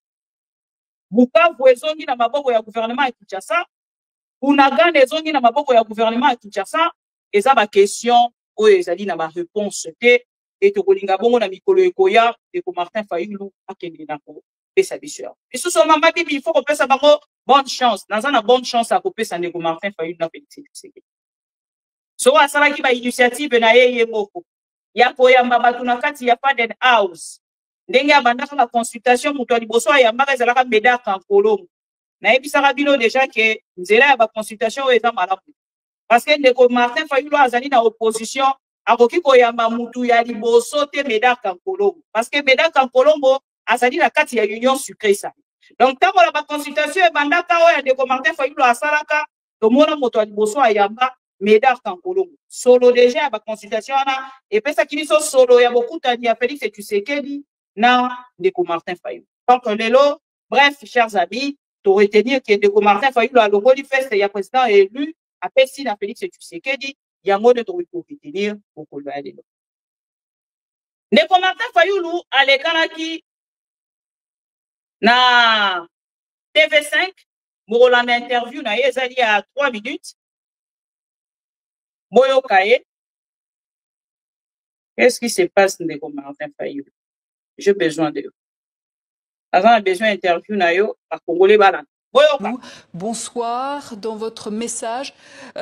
Bukavu ezongi na maboko ya gouvernement ya Kinshasa, Bunagana ezongi na maboko ya gouvernement ya Kinshasa, eza ba question oyo ezali na ba réponse te et tokolinga bongo na mikolo ekoya de ko Martin Fayulu akende na ko pesa biso. Et sous son mama bibi il faut ko pesa bango bonne chance, naza na bonne chance à ko pesa ndeko Martin Fayulu na Félix Tshisekedi. So asala ki ba initiative na yeye moko ya koyamba batu na kati ya Faden House. Ndenge abandaka la consultation mutu ya liboso ayambaka ezalaka medaka nkolomo. Na ebisaka bino déjà que nzela ya ba consultation oyo eza malamu. Parce que ndeko Martin Fayulu azali na opposition akoki koyamba mutu ya liboso te medaka nkolomo. Parce que medaka nkolomo azali na kati ya union sucrée ça. Donc tango la ba consultation ebandaka oyo ndeko Martin Fayulu asalaka tomona mutu ya liboso ayamba medaka nkolomo. Solo déjà ya ba consultation wana epesa kibiso solo ya bokutani ya Félix Tshisekedi na ndeko Martin Fayulu. Donc lelo, bref, chers amis, to retenir que ndeko Martin Fayulu a longoli feste ya président élu a pesi na Félix Tshisekedi yango de to retenir pour le lelo. Ndeko Martin Fayulu alekanaki na TV5 Morolanda interview na ezali à 3 minutes. Moyo Kaye. Qu'est-ce qui se passe ndeko Martin Fayulu? J'ai besoin de avant besoin d'interview na yo à Congolais bala. Bonsoir. Dans votre message,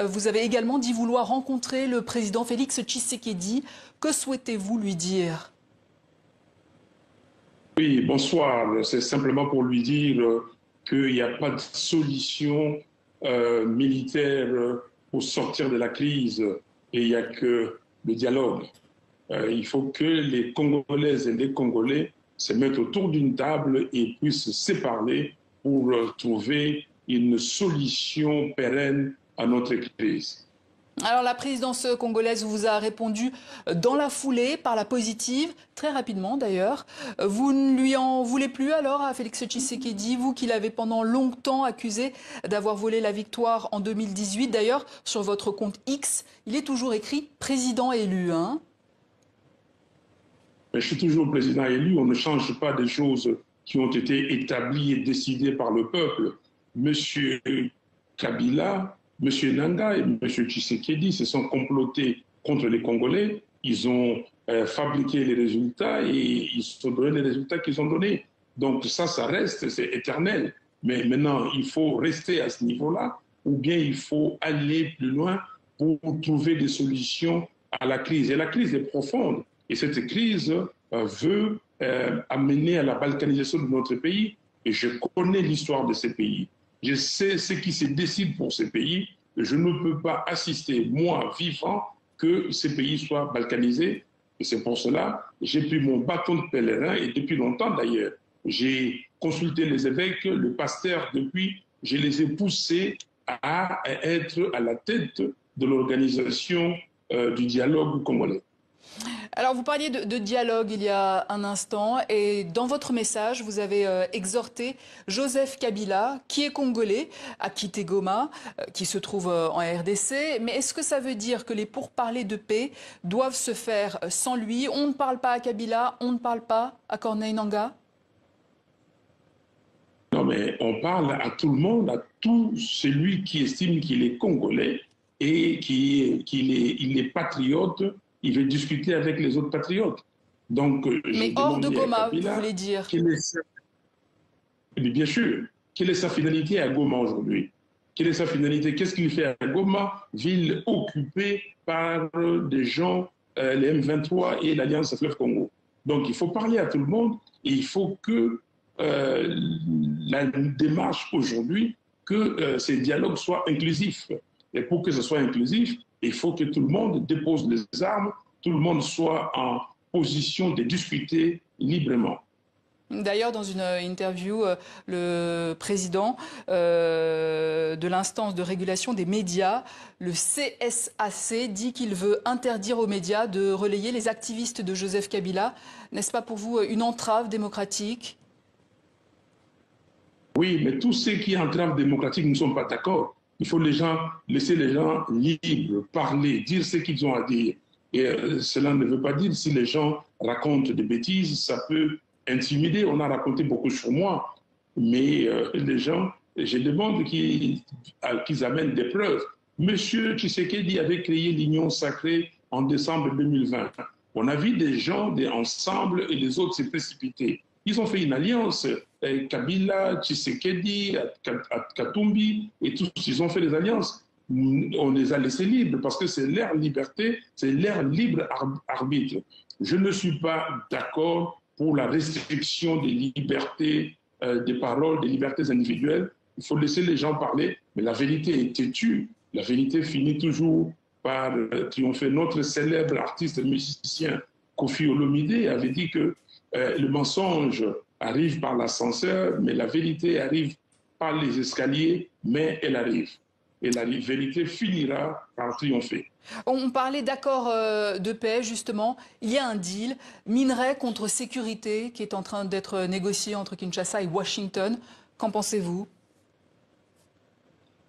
vous avez également dit vouloir rencontrer le président Félix Tshisekedi. Que souhaitez-vous lui dire? Oui, bonsoir. C'est simplement pour lui dire qu'il n'y a pas de solution militaire pour sortir de la crise et il n'y a que le dialogue. Il faut que les Congolaises et les Congolais se mettent autour d'une table et puissent se parler pour trouver une solution pérenne à notre crise. Alors la présidence congolaise vous a répondu dans la foulée par la positive, très rapidement d'ailleurs. Vous ne lui en voulez plus alors à Félix Tshisekedi, vous qui l'avez pendant longtemps accusé d'avoir volé la victoire en 2018. D'ailleurs, sur votre compte X, il est toujours écrit président élu, hein? Mais je suis toujours président élu, on ne change pas des choses qui ont été établies et décidées par le peuple. Monsieur Kabila, monsieur Nanga et monsieur Tshisekedi se sont complotés contre les Congolais. Ils ont fabriqué les résultats et ils ont donné les résultats qu'ils ont donnés. Donc ça reste, c'est éternel. Mais maintenant, il faut rester à ce niveau-là ou bien il faut aller plus loin pour trouver des solutions à la crise. Et la crise est profonde. Et cette crise veut amener à la balkanisation de notre pays. Et je connais l'histoire de ces pays. Je sais ce qui se décide pour ces pays. Je ne peux pas assister, moi, vivant, que ces pays soient balkanisés. Et c'est pour cela que j'ai pris mon bâton de pèlerin, et depuis longtemps d'ailleurs, j'ai consulté les évêques, le pasteur, depuis, je les ai poussés à être à la tête de l'organisation du dialogue congolais. Alors, vous parliez de dialogue il y a un instant, et dans votre message, vous avez exhorté Joseph Kabila, qui est congolais, à quitter Goma, qui se trouve en RDC. Mais est-ce que ça veut dire que les pourparlers de paix doivent se faire sans lui? On ne parle pas à Kabila, on ne parle pas à Corneille Nangaa? Non, mais on parle à tout le monde, à tout celui qui estime qu'il est congolais et qu'il est patriote. Il veut discuter avec les autres patriotes. Donc, mais hors de Goma, vous voulez dire? Bien sûr. Quelle est sa finalité à Goma aujourd'hui? Quelle est sa finalité? Qu'est-ce qu'il fait à Goma, ville occupée par des gens, les M23 et l'Alliance Fleuve Congo? Donc, il faut parler à tout le monde et il faut que la démarche aujourd'hui, que ces dialogues soient inclusifs. Et pour que ce soit inclusif, il faut que tout le monde dépose les armes, tout le monde soit en position de discuter librement. D'ailleurs, dans une interview, le président de l'instance de régulation des médias, le CSAC, dit qu'il veut interdire aux médias de relayer les activistes de Joseph Kabila. N'est-ce pas pour vous une entrave démocratique? Oui, mais tous ceux qui entravent démocratique ne sont pas d'accord. Il faut laisser les gens libres, parler, dire ce qu'ils ont à dire. Et cela ne veut pas dire si les gens racontent des bêtises, ça peut intimider. On a raconté beaucoup sur moi, mais les gens, je demande qu'ils amènent des preuves. Monsieur Tshisekedi avait créé l'Union sacrée en décembre 2020. On a vu des gens ensemble et les autres s'est précipités. Ils ont fait une alliance, Kabila, Tshisekedi, Katumbi, et tous, ils ont fait des alliances. On les a laissés libres parce que c'est leur liberté, c'est leur libre arbitre. Je ne suis pas d'accord pour la restriction des libertés des paroles, des libertés individuelles. Il faut laisser les gens parler, mais la vérité est têtue. La vérité finit toujours par triompher. Notre célèbre artiste musicien Koffi Olomide avait dit que le mensonge arrive par l'ascenseur, mais la vérité arrive par les escaliers, mais elle arrive. Et la vérité finira par triompher. On parlait d'accord de paix, justement. Il y a un deal, minerai contre sécurité, qui est en train d'être négocié entre Kinshasa et Washington. Qu'en pensez-vous?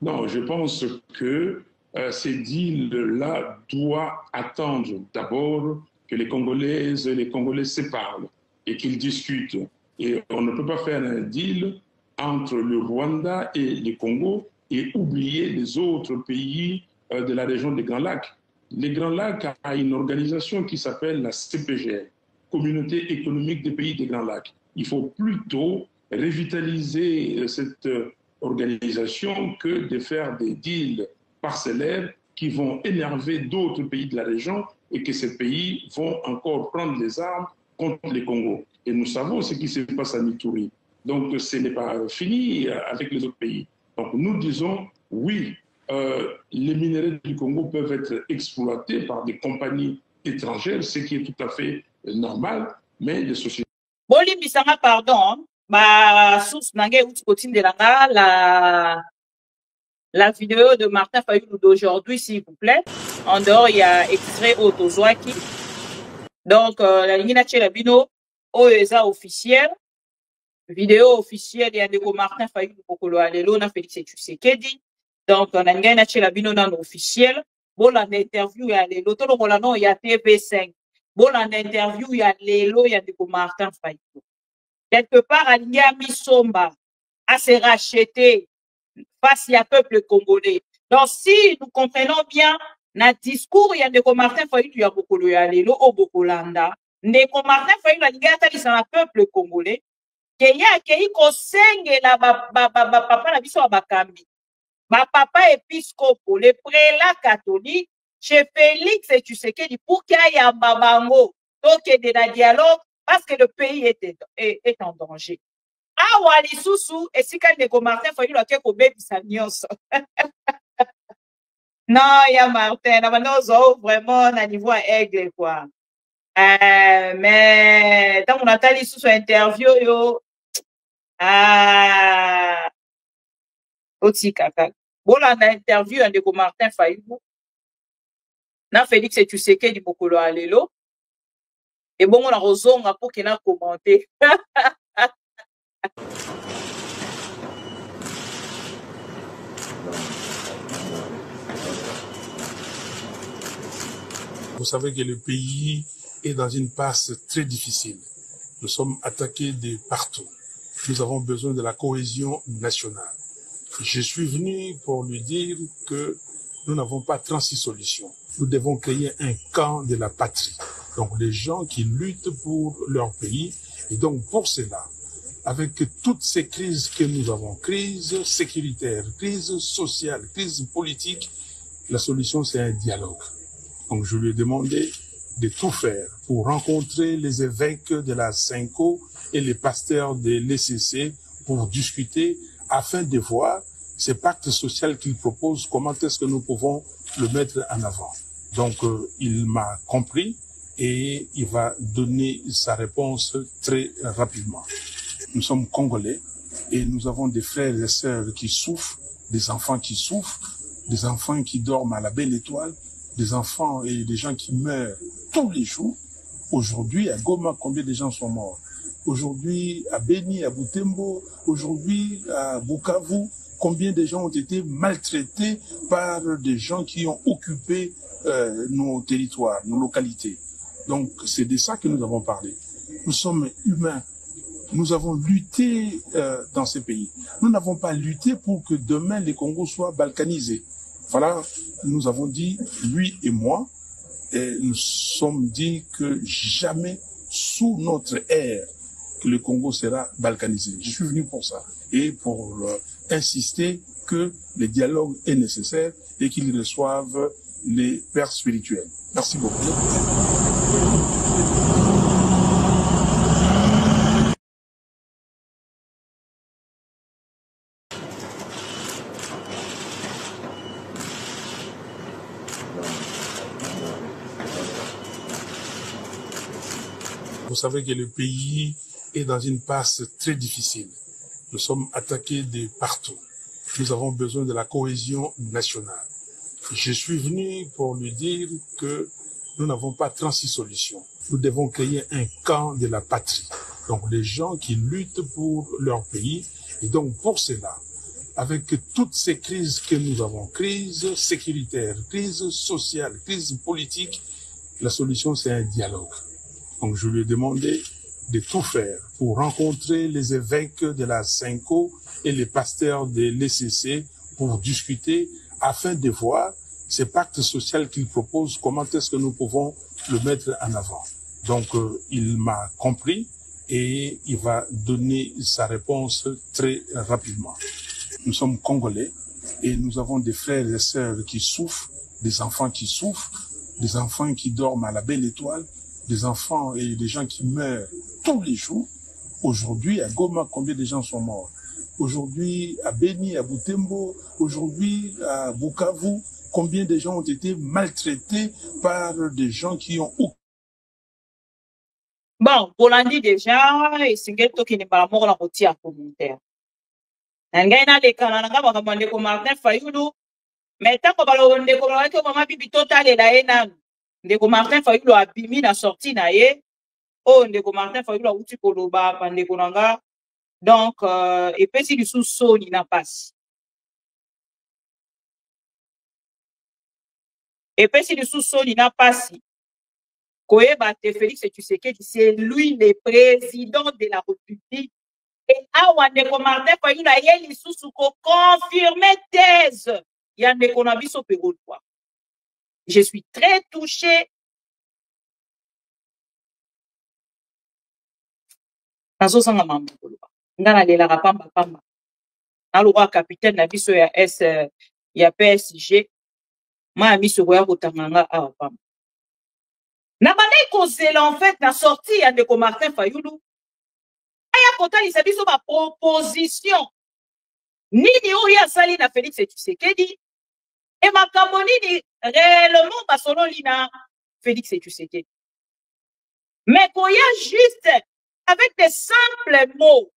Non, je pense que ces deals-là doivent attendre d'abord que les Congolaises et les Congolais se parlent et qu'ils discutent. Et on ne peut pas faire un deal entre le Rwanda et le Congo et oublier les autres pays de la région des Grands Lacs. Les Grands Lacs a une organisation qui s'appelle la CPGL, Communauté économique des pays des Grands Lacs. Il faut plutôt revitaliser cette organisation que de faire des deals parcellaires qui vont énerver d'autres pays de la région et que ces pays vont encore prendre les armes contre les Congos. Et nous savons ce qui se passe à Ituri. Donc, ce n'est pas fini avec les autres pays. Donc, nous disons, oui, les minerais du Congo peuvent être exploités par des compagnies étrangères, ce qui est tout à fait normal, mais les sociétés... Boli Bissama, pardon, ma source nangue outi de la vidéo de Martin Fayulu d'aujourd'hui, s'il vous plaît. En dehors, il y a extrait Otozwaki. Donc, la ligne de Bino, OESA officiel, vidéo officielle, il y a de Martin Fayulu Pokolo Alelo, na Félix Tshisekedi. Donc, on a une Bino nan officiel. Bon, l'interview, il y a les lotos, il y a TV5. Bon, l'interview, il y a Lelo, il y a de Martin Fayulu. Quelque part, il y a Misomba à se racheter face à peuple congolais. Donc, si nous comprenons bien, dans le discours, il y a de Martin Fayulu, il y a beaucoup de Lelo, au Bokolanda. Ndeko Martin Fayulu, il y a un peuple congolais. Il y a qui kosenge la papa na biso bakambi. Ma papa épiscopo, le prélat catholique, chez Félix et Tshisekedi, pour qu'il y ait un babango, donc il y ait un dialogue, parce que le pays est en danger. Ah, Wali Soussou, et si quand Ndeko Martin Fayulu a fait qu'on bébé sa nyos. Non, il y a Martin, vraiment, à niveau aigle, quoi. Mais, tant qu'on a tali sous son interview, yo, Oti kaka. Voilà na interview de Martin Fayulu. Na Félix Tshisekedi mokolo alelo. Et bon on a rozonga pour qu'il a commenté. Vous savez que le pays est dans une passe très difficile. Nous sommes attaqués de partout. Nous avons besoin de la cohésion nationale. Je suis venu pour lui dire que nous n'avons pas 36 solutions. Nous devons créer un camp de la patrie. Donc les gens qui luttent pour leur pays. Et donc pour cela, avec toutes ces crises que nous avons, crise sécuritaire, crise sociale, crise politique, la solution c'est un dialogue. Donc je lui ai demandé de tout faire pour rencontrer les évêques de la Cinco et les pasteurs de l'ECC pour discuter afin de voir ce pacte social qu'il propose, comment est-ce que nous pouvons le mettre en avant. Donc il m'a compris et il va donner sa réponse très rapidement. Nous sommes Congolais et nous avons des frères et sœurs qui souffrent, des enfants qui souffrent, des enfants qui dorment à la belle étoile, des enfants et des gens qui meurent tous les jours. Aujourd'hui, à Goma, combien de gens sont morts? Aujourd'hui, à Beni, à Butembo, aujourd'hui, à Bukavu, combien de gens ont été maltraités par des gens qui ont occupé nos territoires, nos localités. Donc, c'est de ça que nous avons parlé. Nous sommes humains. Nous avons lutté dans ces pays. Nous n'avons pas lutté pour que demain les Congos soient balkanisés. Voilà, nous avons dit, lui et moi, et nous sommes dit que jamais sous notre ère que le Congo sera balkanisé. Je suis venu pour ça et pour insister que le dialogue est nécessaire et qu'ils reçoivent les pères spirituels. Merci beaucoup. Vous savez que le pays est dans une passe très difficile. Nous sommes attaqués de partout. Nous avons besoin de la cohésion nationale. Je suis venu pour lui dire que nous n'avons pas 36 solutions. Nous devons créer un camp de la patrie. Donc les gens qui luttent pour leur pays. Et donc pour cela, avec toutes ces crises que nous avons, crise sécuritaire, crise sociale, crise politique, la solution c'est un dialogue. Donc je lui ai demandé de tout faire pour rencontrer les évêques de la Cinco et les pasteurs de l'ECC pour discuter afin de voir ce pacte social qu'il propose, comment est-ce que nous pouvons le mettre en avant. Donc il m'a compris et il va donner sa réponse très rapidement. Nous sommes Congolais et nous avons des frères et sœurs qui souffrent, des enfants qui souffrent, des enfants qui dorment à la belle étoile, des enfants et des gens qui meurent tous les jours. Aujourd'hui, à Goma, combien de gens sont morts? Aujourd'hui, à Beni, à Butembo, aujourd'hui, à Bukavu, combien de gens ont été maltraités par des gens qui ont... Bon, Bolandi déjà, et Singeto qui n'est pas la mort, la routière commentaire. N'engana les Kananga, Makamande ko Martin Fayulu, mais tant qu'on va le rendre comme la maman bibi total et la haine. Ndeko Martin Fayulu a bimi na sorti na ye. Oh, Ndeko Martin Fayulu a uti koloba pandeko nanga. Donc, et puis si du sous-son, il n'a pas. Et puis si du sous-son, il n'a pas. Koyeba te Félix Tshisekedi, c'est lui le président de la République. Et awa Ndeko Martin Fayulu a yeli sous confirmé thèse. Il y a Ndeko Nabiso Perolwa. Je suis très touchée. Nazosanga mambo koloba. Ngana lela rapamba pamba. Nalwa capitaine na biso ya ya PSG. Ma miso koya kotanganga awa pamba. Na bandai kozela en fait na sortie ya Ndeko Martin Fayulu. Aya kotalisa biso ba proposition. Nini oyo asali na Félix Tshisekedi? Et ma nini réellement basolo lina Félix Tshisekedi. Mais koya juste avec des simples mots.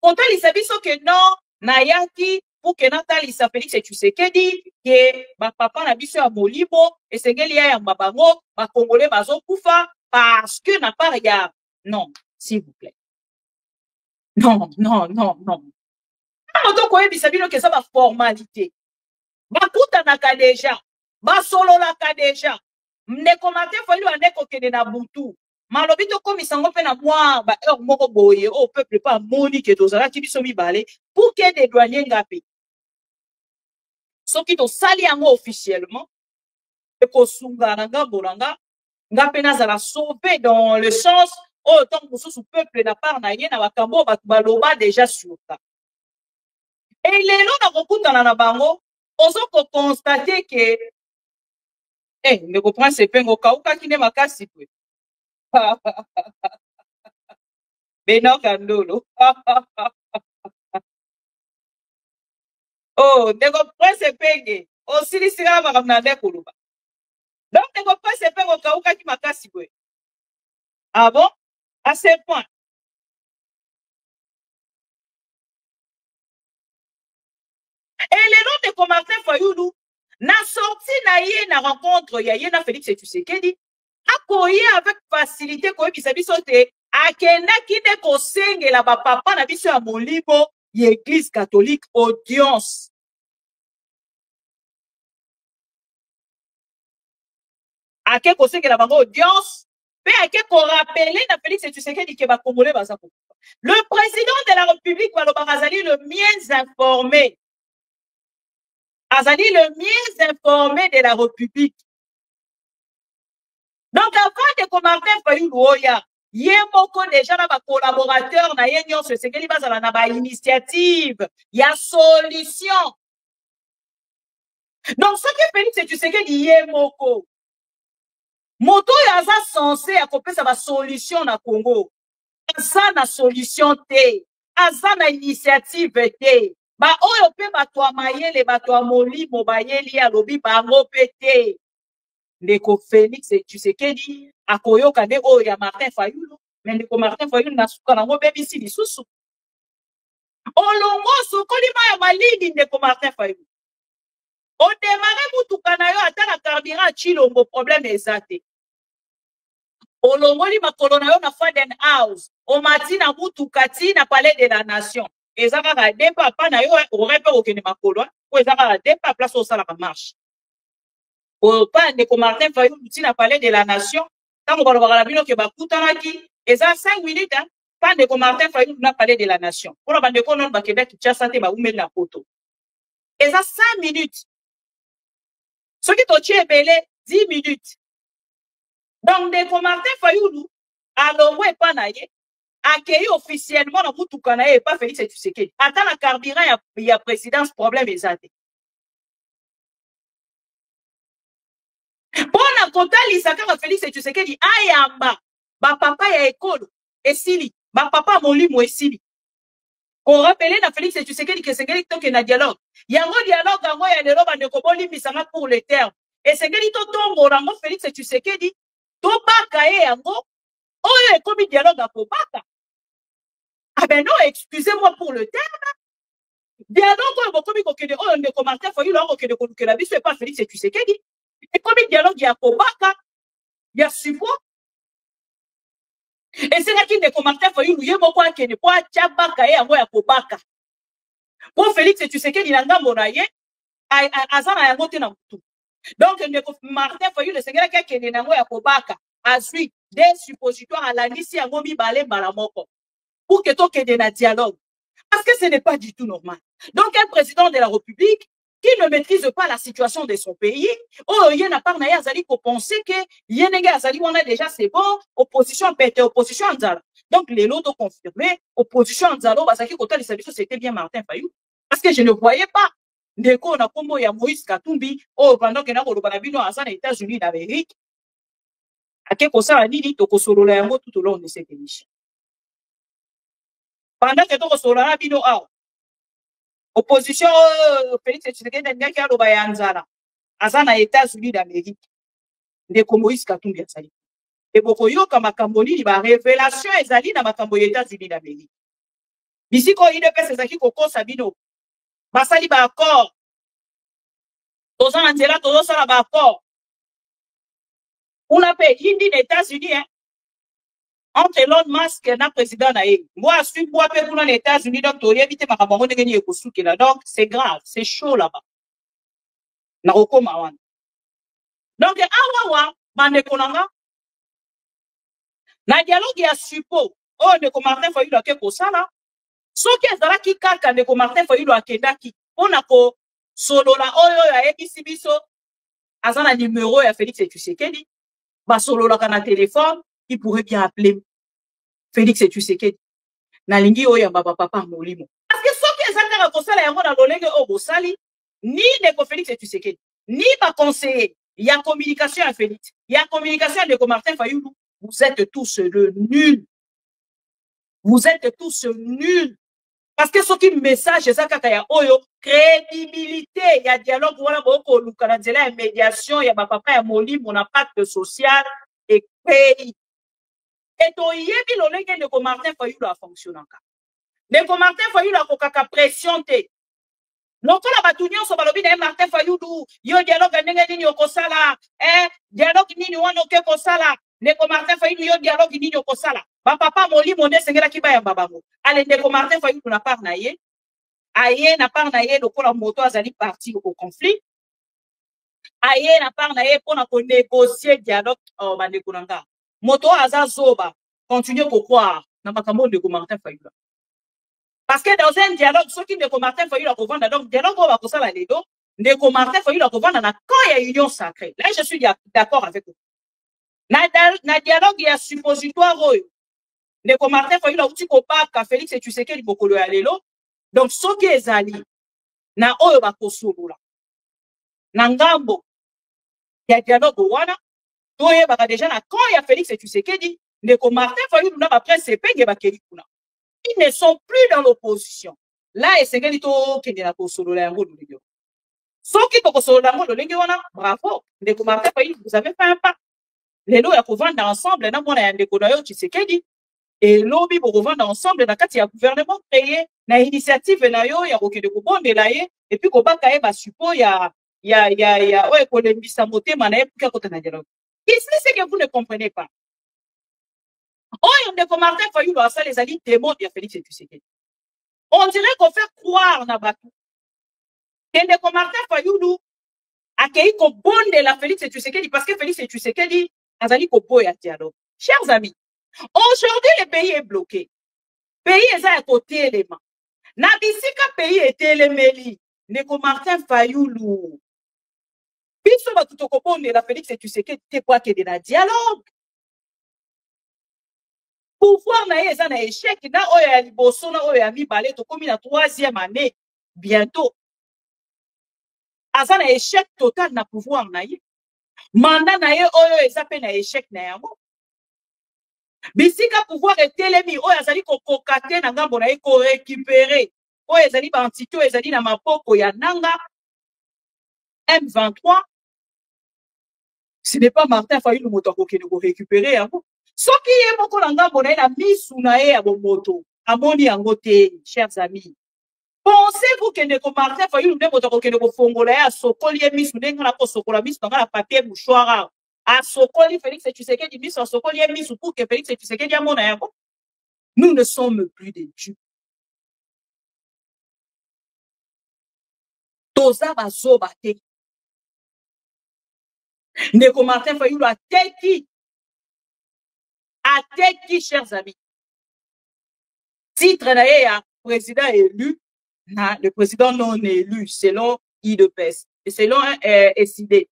Kotalisa biso que non, nayaki pour que natalisa Félix Tshisekedi que papa na biso ya molimo esengeli ya mabango ba congolais bazokufa parce que na part ya non s'il vous plaît non moto koyebisa bino ke eza ba formalité bakutanaka deja basololaka deja ndeko Martin Fayulu ande kokende na butu malobi tokomisango mpe na mwa ba heure moko boye au peuple pa moni ke tozalaki biso mibale pour que des douaniers ngape soki tosali yango officiellement ekosunga na ngambo nanga ngape nazala sauvé dans le sens autant mosusu peuple na part na ye na bakambo bato baloba déjà sur ça et lelo na kokutana na bango ozo constate que ndeko Prince Pengo kaukaki nde makasi kwe Benoka Ndolo oh ndeko Prince Penge osilisika makambo na ndeko luba donc ndeko Prince Pengo kaukaki makasi kwe ah bon à ce point et les noms de Martin Fayulu na sorti na ye na rencontre ya ye na Félix Tshisekedi akoye avec facilité koyebisa biso te akendaki nde kosengela bapapa na biso ya molimo ya église catholique audience ake kosengela bango audience pe ake korapele na Félix Tshisekedi ke bakongolais baza kokufa le président de la République balobaka azali le mieux informé azali le mieux informé de la République. Donc, avant de Martin Fayulu oya, ye moko déjà na ba collaborateur na ye nyonso sekeli bazala na ba initiative, ya solution. Donc, ce que Félix Tshisekedi ye moko, moto yaza censé akopesa ba solution na Congo. Aza na solution te, aza na initiative te. Ba oyo pe bato ya mayele bato ya molimo bayeli ya lobi bango pete ndeko Félix Tshisekedi akoyoka nde oyo ya Martin Fayulu mais ndeko Martin Fayulu na suka nango bebisi lisusu olongo sokolima ya malidi ndeko Martin Fayulu odemare mutuka na yo ata na carburant chilombo problème eza te olongoli makolo na yo na Faden House omati na mutuka ti na Palais de la Nation ezaka ka depa pa na yo aurait pas aucun makolo ko ezaka ka depa place au sala ka marche o pa ndeko Martin Fayulu ti na Palais de la Nation tango balobaka na bino ke bakutanaki eza 5 minutes hein pa ndeko Martin Fayulu na Palais de la Nation pona bandeko non bakenda Kinshasa te baumeli na poto eza 5 minutes soki totie ebele 10 minutes donc ndeko Martin Fayulu alongwe pa na ye accueilli officiellement na mutuka na ye pas Félix Tshisekedi ata na carburant ya présidence problème ezate pona kotalisa kaka Félix Tshisekedi ayamba ba papa ya ekolo esili ba papa molimo esili ko rappeler na Félix Tshisekedi que sengeli toke na dialogue yango dialogue yango ya lelo bande ko bolimbisanga pour le terme et sengeli to tongo rango Félix Tshisekedi to baka ye yango oyo ekomi dialogue akobaka. Ah ben non, excusez-moi pour le terme. Dialogue, on ne commentait pas, il que la vie n'est pas Félix Tshisekedi. Et comme il dialogue, il y a Kobaka, il y a support. Et c'est là qu'il ne commentait pas, il y a beaucoup qui ne peut pas Tchabaka et à Kobaka. Pour Félix Tshisekedi, il a un monaye, Azana a monté dans tout. Donc, Martin Fayulu, le Seigneur qui est né à Kobaka, a suivi des suppositoires à la Nissi à Momi Balé Balamoko. Pour que tu aies un dialogue. Parce que ce n'est pas du tout normal. Donc, un président de la République qui ne maîtrise pas la situation de son pays, oh, il y a pas Azali pour penser que il y a Azali, on a déjà c'est bon, opposition pété, opposition Anzala. Donc, les lots ont confirmé, opposition Anzala, Basaki Kota, les services, c'était bien Martin Fayulu. Parce que je ne voyais pas. Ndeko, on a combo ya Moïse Katumbi, oh, pendant que Nako Lobanabino, à les États-Unis d'Amérique, à quel cosa a dit, Toko Solo Lango tout au long de cette émission. Pendant que tu reçois bino a opposition Félix Tshisekedi ndaki aloba ya nzala azana États-Unis d'Amérique ndeko Moïse Katumbi asali e bokoyoka makambo nini ba révélation ezali na makambo ya États-Unis d'Amérique bisiko ide pesa ezaki kokosa bino basali ba accord toza na nzela tozosala ba accord kuna pe yindi na États-Unis hein entre Elon Musk na président na ye moi suis moi pe kuna na États-Unis donc toyebi te makambo ngo ndenge ni ekosukela donc c'est grave c'est chaud là-bas na kokoma wana donc awawa bandeko nanga na dialogue ya suppo oyo ndeko Martin Fayulu ake kosala soki ezalaki kaka ndeko Martin Fayulu akendaki mpona kosolola oyo ayebisi biso aza na numéro ya Félix Tshisekedi basololaka na téléphone il pourrait bien appeler Félix Tshisekedi nalingi oyo ya baba papa molimo parce que soki ezalaka kosala yango na lolenge oyo bosali ni ndeko Félix Tshisekedi ni ba conseiller ya communication ya Félix ya communication ya ndeko Martin Fayulu vous êtes tous le nul vous êtes tous nuls parce que soki message eza kaka ya oyo crédibilité ya dialogue wana boko luka na nzela ya médiation ya bapapa ya molimo na pacte social et pays et toyebi lolenge ndeko Martin Fayulu afonctionnaka ndeko Martin Fayulu akokaka pression te lokola bato nyonso balobi na ye Martin Fayulu yo dialogue ndenge nini okosala dialogue nini wana oke kosala ndeko Martin Fayulu yo dialogue nini okosala bapapa molimo nde esengelaki bayamba bango ale ndeko Martin Fayulu na part na ye aye na part na ye lokola moto azali parti au conflit aye na part na ye mpona konégocier dialogue bandeko na nga moto aza zoba continue kokroire na makambo ndeko Martin Fayulu parce que dans un dialogue soki ndeko Martin Fayulu akovanda donc dialogue oyo bakosala lelo ndeko Martin Fayulu akovanda na camp ya union sacrée là je suis d'accord avec vous na dialogue ya suppositoire oyo ndeko Martin Fayulu auti kopaka Félix Tshisekedi mokolo ya lelo donc soki ezali na oyo bakosolola na ngambo ya dialogue wana toyebaka déjà na camp ya Félix Tshisekedi ndeko Martin Fayulu na bapresse epenge bakeli kuna ils ne sont plus dans l'opposition là esengeli tokende na kosolola yango lolenge soki tokosolola yango lolenge wana bravo ndeko Martin Fayulu vous avez fait un pas lelo ya kovanda ensemble na mwana ya ndeko na yo Tshisekedi et lobi bo kovanda ensemble na kati ya gouvernement créé na initiative na yo ya kokende kobondela ye et puis kobaka ye basupo ya oyo kolembisa motema na ye puka kota na dialogue ici c'est que vous ne comprenez pas oyo ndeko Martin Fayulu asala ezali démon ya Félix Tshisekedi on dirait qu'on fait croire na bato que ndeko Martin Fayulu akei kobondela Félix Tshisekedi parce que Félix Tshisekedi azali koboya dialogue chers amis aujourd'hui le pays est bloqué pays eza ya kotelema na bisika pays etelemeli ndeko Martin Fayulu biso bato tokobondela Félix Tshisekedi te po akende na dialogue pouvoir na ye eza na échec na oyo ya liboso na oyo ya mibale tokomi na 3e année bientôt aza na échec total na pouvoir na ye mandat na ye oyo eza pe na échec na yango bisika pouvoir etelemi oyo azali kokoka te na ngambo na ye korécupérer oyo ezali baentité oyo ezali na maboko ya nanga M23 ce n'est pas Martin Fayulu moto akokende korécupérer yango soki ye moko na ngambo na ye na misu na ye ya bomoto amoni yango te chers amis pensez-vous que ndeko Martin Fayulu nde moto akokende kofongola ye asokoli ye misu ndenge na kosokola misu na nga na papier mouchoir asokoli Félix Tshisekedi misu asokoli ye misu pour que Félix Tshisekedi amona yango nous ne sommes plus des dupes toza bazoba te ndeko Martin Fayulu ateki chers amis titre na ye ya président élu na le président non élu selon IDPS et selon SID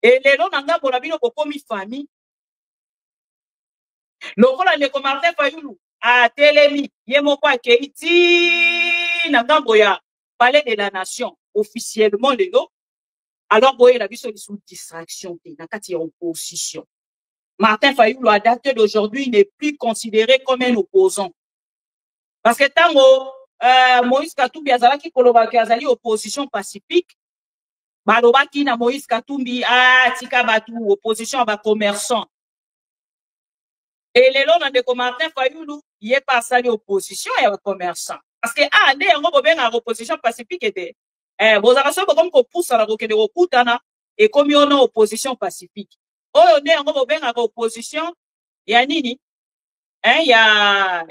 et lelo na ngambo na bino kokomi famille lokola ndeko Martin Fayulu atelemi ye moko akei ti na ngambo ya palais de la nation officiellement lelo alors boye na biso sous distraction te na kati ya opposition Martin Fayulu à date d'aujourd'hui n'est plus considéré comme un opposant parce que tango Moïse Katumbi azalaki kolobaki azali opposition pacifique balobaki na Moïse Katumbi tika batu opposition ba commerçant et lelo na ndeko Martin Fayulu ye pasali opposition ya commerçant Parce que, nde yango bobenga opposition pacifique ete. Bozaka so comme ko poussa la kokende kokutana et comme on a opposition pacifique. Oyo nde yango bobenga opposition ya nini? Ya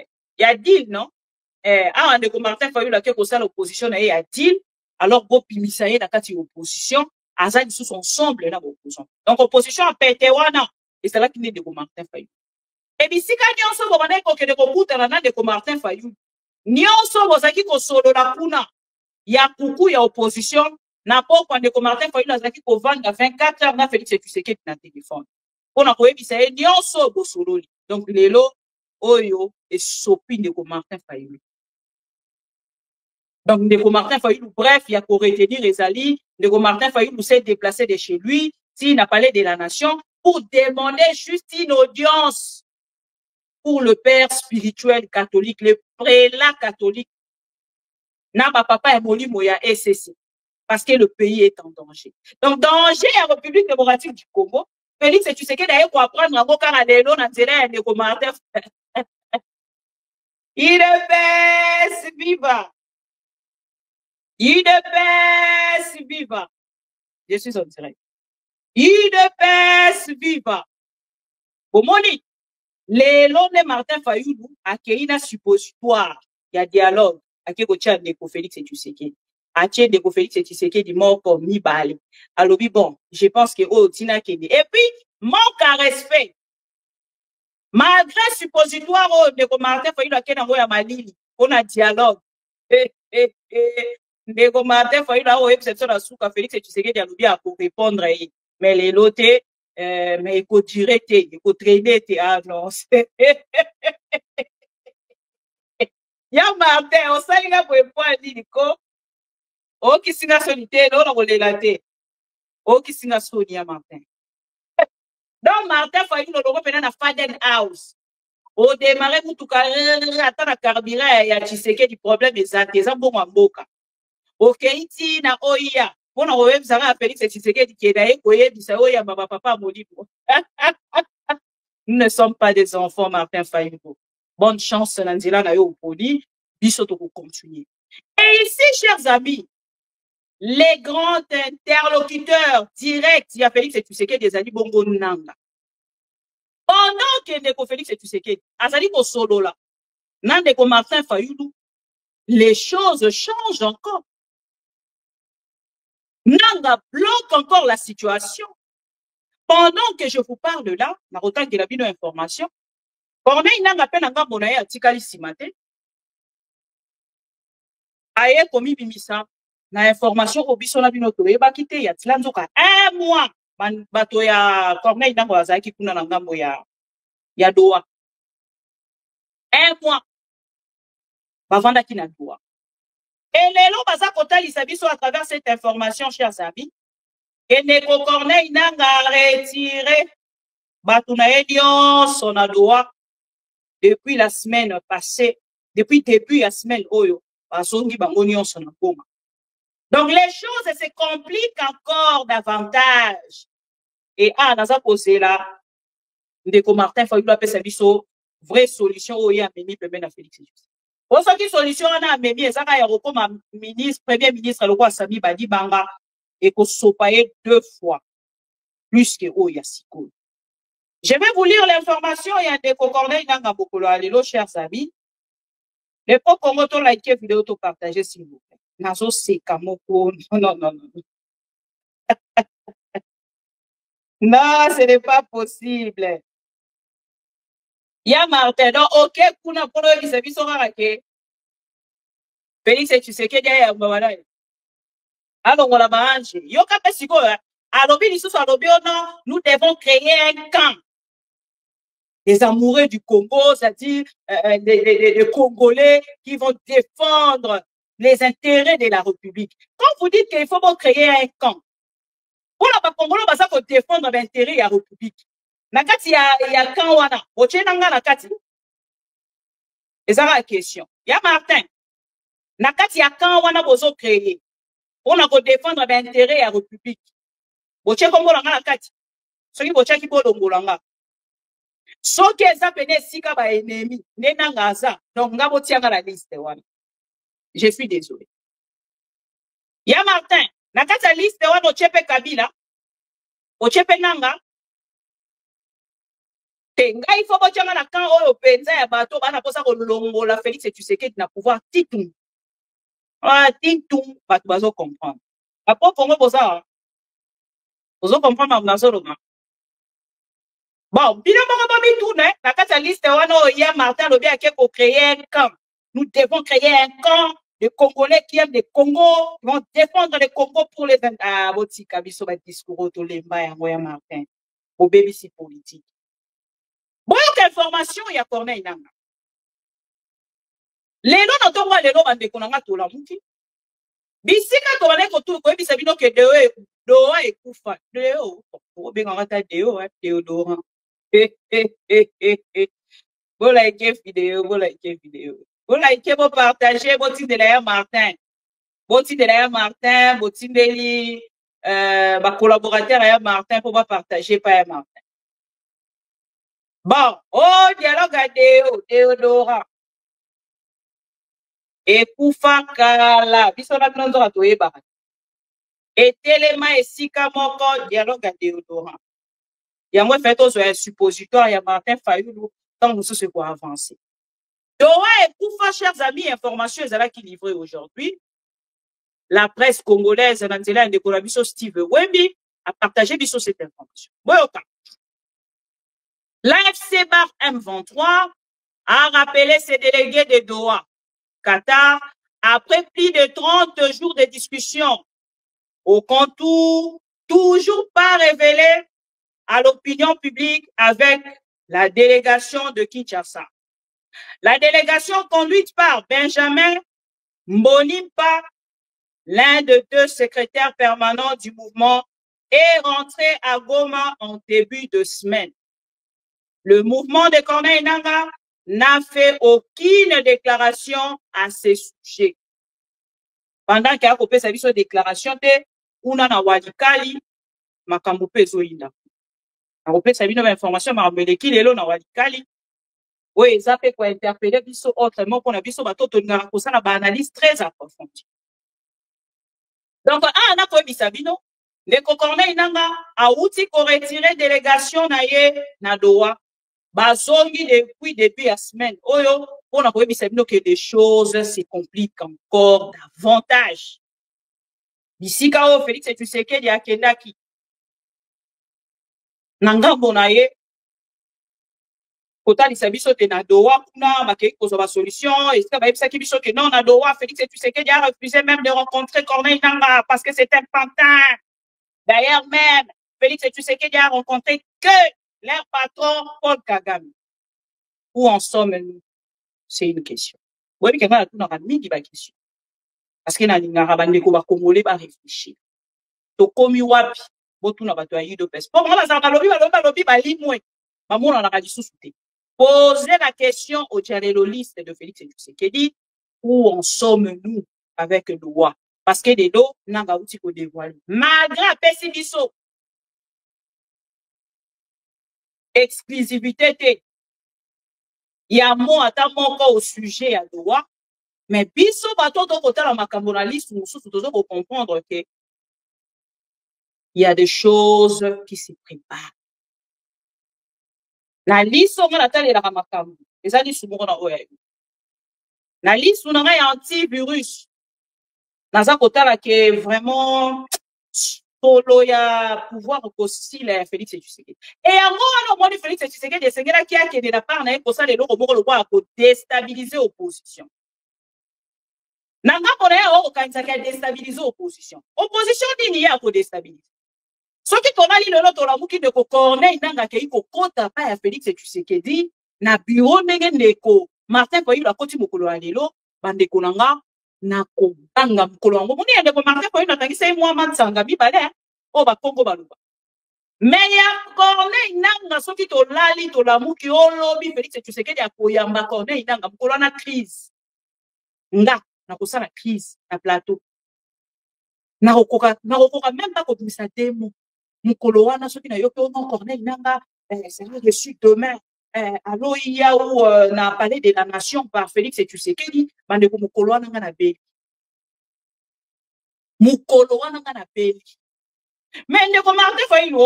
deal, non? Ndeko Martin Fayulu ke ko sala opposition na ya deal, alors bo pimisa ye na kati opposition, azali sous ensemble na opposition. Donc opposition a pété wana, et c'est là qu'il est Ndeko Martin Fayulu. Et bisika nyonso bo bana ko kende kokutana na Ndeko Martin Fayulu. Nyonso bozaki ko solo la kuna ya kuku ya opposition na poko Ndeko Martin Fayulu azaki ko vanda 24 heures na Félix Tshisekedi na téléphone. Pona ko yebisa ye nyonso bo sololi. Donc lelo oyo et sopi Ndeko Martin Fayulu. Donc Ndeko Martin Fayulu, bref, il y a pour retenir les alliés. Ndeko Martin Fayulu s'est déplacé de chez lui, s'il n'a parlé de la nation, pour demander juste une audience pour le père spirituel catholique, le prélat catholique. Naba papa est moli moya SCC. Parce que le pays est en danger. Donc, danger à la République démocratique du Congo. Félix Tshisekedi d'ailleurs pour apprendre à Moka à l'élo dans le Ndeko Martin. Il est viva. Il est viva. Je suis en direct. Il est viva. Au moni, les lois de Martin Fayulu a créé un suppositoire. Il y a dialogue. A qui est Ndeko Félix Tshisekedi. A qui Ndeko Félix Tshisekedi mort comme Nibali. Alors, bon, je pense que oh, Tina Kedi. Et puis, manque à respect. Malgré suppositoire, oh, Ndeko Martin Fayulu a créé un malili. On a dialogue. Ndeko Martin Fayulu a exception à Souka Félix Tshisekedi a l'oublié pour répondre. Mais les lotés, mais il faut tirer, il faut traîner, ah non. Ya Martin, on sait qu'il pour répondre, il dit quoi? Oh, qui s'y n'a solité, non, on l'a té. Oh, qui s'y n'a sonia Martin. Donc, Martin Fayulu, on reprend dans Faden House. Au démarrer, vous tout cas, attends la carburant, il y a Tshisekedi du problème des artisans, bon, en boca. Ok, ici, na oya. Bon, on revient, ça va Félix Tshisekedi qui est d'ailleurs, oye, ça oya, ma papa, Molibo. Nous ne sommes pas des enfants, Martin Fayulu. Bonne chance, Nandila, na yo, poli, bisoto pour continuer. Et ici, chers amis, les grands interlocuteurs directs, il y a Félix Tshisekedi des Ali Bongo Nanga. Pendant que Ndeko Félix Tshisekedi, Azali ko solo là, Ndeko Martin Fayulu, les choses changent encore. Nanga bloque encore la situation. Pendant que je vous parle là, na rotan de la bino information, Corneille Nanga pe nanga monaye atikali simate. Aye komi bimisa na information obiso na bino to eba kite ya tilanzoka 1 mois bato ya Corneille Nanga azaki kuna na ngambo ya doa. 1 mois bavanda ki na doa. Et lelo baza kotalisa biso à travers cette information, chers amis, que Ndeko Corneille Nanga a retiré Batounaelion son doa depuis la semaine passée, depuis début la semaine oyo, bazongi bangonion son goma. Donc les choses se compliquent encore davantage. Et naza posé là, Ndeko Martin Fayulu apesa biso vraie solution oyo amemi pembe na Félix Tshisekedi. Pour ce qui solution na amemi ezaka ya kokoma ministre, premier ministre le roi Sami Badi Banga et ko sopaye 2 fois plus que oya siko. Je vais vous lire l'information il y a Ndeko Corneille Nanga Bokolo alelo, chers amis. Le pot Congo to like vidéo to partager s'il vous plaît. Nazo seka moko non. Non, ce n'est pas possible. Ya Martin, donc, ok, kuna pono bisabi sorarake. Félix Tshisekedi ya mwana. Alors, on la mange. Yo kapé siko, alobi lisusu alobi non, nous devons créer un camp. Les amoureux du Congo, c'est-à-dire les Congolais qui vont défendre les intérêts de la République. Quand vous dites qu'il faut créer un camp, pour la Congolais, ça faut défendre l'intérêt de la République. Nakati ya camp wana, oche nanga nakati. Et ça la question. Ya Martin, nakati ya camp wana bozo créer. On a défendre l'intérêt de la République. Oche Congo nanga nakati. Soki boche ki bolongo nanga. Soki eza pene sika ba ennemi, nenanga za. Donc nga botianga la liste wana. Je suis désolé. Ya Martin, na kata liste wana ochepe Kabila, ochepe Nanga, te ngai fo bochanga na kan oyo penza ya bato bana posa kolongola Félix Tshisekedi na pouvoir titum. Ah, titum, bato bazo comprendre. Apo Congo boza, bozo comprendre ma nazoloma. Bon, bino moko bobi tourne, na kata liste wana ya Martin lobi ake ko créer un camp. Nous devons créer un camp de Congolais qui aiment le Congo, qui vont défendre le Congo pour les... Ah, boti kabiso ba discours to lemba ya Moya Martin. Au BBC politique. Bon, information ya Corneille Nanga. Lelo na to wa lelo bande konanga to la muki. Bisika to le ko to ko bisa bino ke do e kufa. Deo, o be ngata deo Théodore. Bon like vidéo, bon like vidéo. Vous likez, vous partagez, vous tirez de la Martin. Vous tirez de la Martin, vous tirez ma collaborateur à Martin pour pas partager pas Martin. Bon, oh, dialogue à Théodora. Et Koufa Kala, bisona binondo à Toeba. Et Téléma et Sika Moko, dialogue à Théodora. Il y a moins fait aux suppositoire, il y a Martin Fayulu, tant nous se quoi avancer. Doha et Koufa, chers amis, information qui livrée aujourd'hui. La presse congolaise, de Colabiso Steve Wemby, a partagé cette information. L'AFC Bar M23 a rappelé ses délégués de Doha, Qatar, après plus de 30 jours de discussion, au contour, toujours pas révélé à l'opinion publique avec la délégation de Kinshasa. La délégation conduite par Benjamin Mbonimpa, l'un des deux secrétaires permanents du mouvement, est rentré à Goma en début de semaine. Le mouvement de Corneille Nanga n'a fait aucune déclaration à ce sujet. Pendant qu'il y a coupé sa déclaration, on a Walikali, Makambupe Zoïna. On a coupé sa information, Marameleki, Lelo na Walikali. Oui, ça fait quoi interpeller biso autrement pour la biso bato tonga ko ça ba analyse très approfondie. Donc on a quoi bisabino le Corneille Nanga a outil ko retirer délégation na ye na Doha bazongi depuis la semaine oyo on a quoi bisabino que des choses se compliquent encore davantage. Bisika o Félix Tshisekedi akendaki nanga bonaye Kota lisabiso te na Doha kuna bakei kozoba solution et ça ba ebisa kibiso que non na Doha Félix Tshisekedi a refusé même de rencontrer Corneille Nanga parce que c'est un pantin. D'ailleurs même Félix Tshisekedi a rencontré que leur patron Paul Kagame. Où en sommes-nous? C'est une question. Oui, mais quelqu'un a tout dans la midi ba question. Parce que na lingara bandeko ba congolais ba réfléchir. To komi wapi botu na bato ya UDPS. Pour moi ça ba lobi ba limwe. Ba mona na ka disusuté. Poser la question au dialogiste de Félix Tshisekedi, où en sommes-nous avec le roi? Parce que les deux n'ont pas outil pour dévoiler. Malgré Pessibiso, exclusivité, il y a mon attendant au sujet à droit, mais biso bateau de côté dans ma cameraliste, nous devons comprendre que il y a des choses qui se préparent. La liste on a telle la makambu eza liste moko na oya na liste on a antivirus naza kotala ke vraiment solo ya pouvoir possible ya Félix Tshisekedi et yango wana moni Félix Tshisekedi esengela ki akende na part na ekosa lelo moko lo kwa ko déstabiliser opposition nanga kona ya o kanisa ka déstabiliser opposition nini ya ko déstabiliser. Ce qui est allé le lot la muki de Corneille Nanga qui ko kota pa ya Félix Tshisekedi na bureau ndeko Martin Fayulu la koti mokolo alelo bande konanga na ko banga mokolo ngo moni ndeko Martin Fayulu na tangisa moi matsanga bibale o ba Kongo baluba mais ya Corneille Nanga ce qui to lali to la muki o lobi Félix Tshisekedi akoyamba Corneille Nanga mokolo na crise nga na ko sala crise na plateau na kokoka même pas ko bisa demo Mukolo wana soki na yo pe on Corneille Nanga sera reçu demain alo iya ou na palais de la nation par Félix Tshisekedi bandeko mukolo wana nga na beli mukolo wana nga na beli mais ndeko Martin Fayulu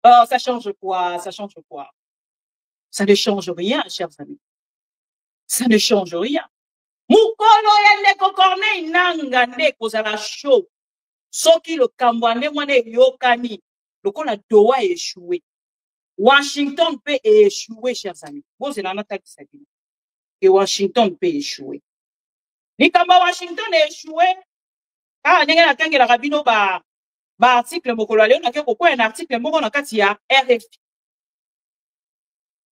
oh ça change quoi, ça change quoi, ça ne change rien chers amis, ça ne change rien. Mukolo ya ndeko Corneille Nangaa nde kozala show soki lokambo ane mwana eyokani lokola dowa échoué, Washington peut échouer chers amis, bozela natakisa bino et Washington peut échouer. Likamba Washington échoué ah ndenge natangelaka bino ba article mokolo leo nake kokoya na article moko na kati ya RFI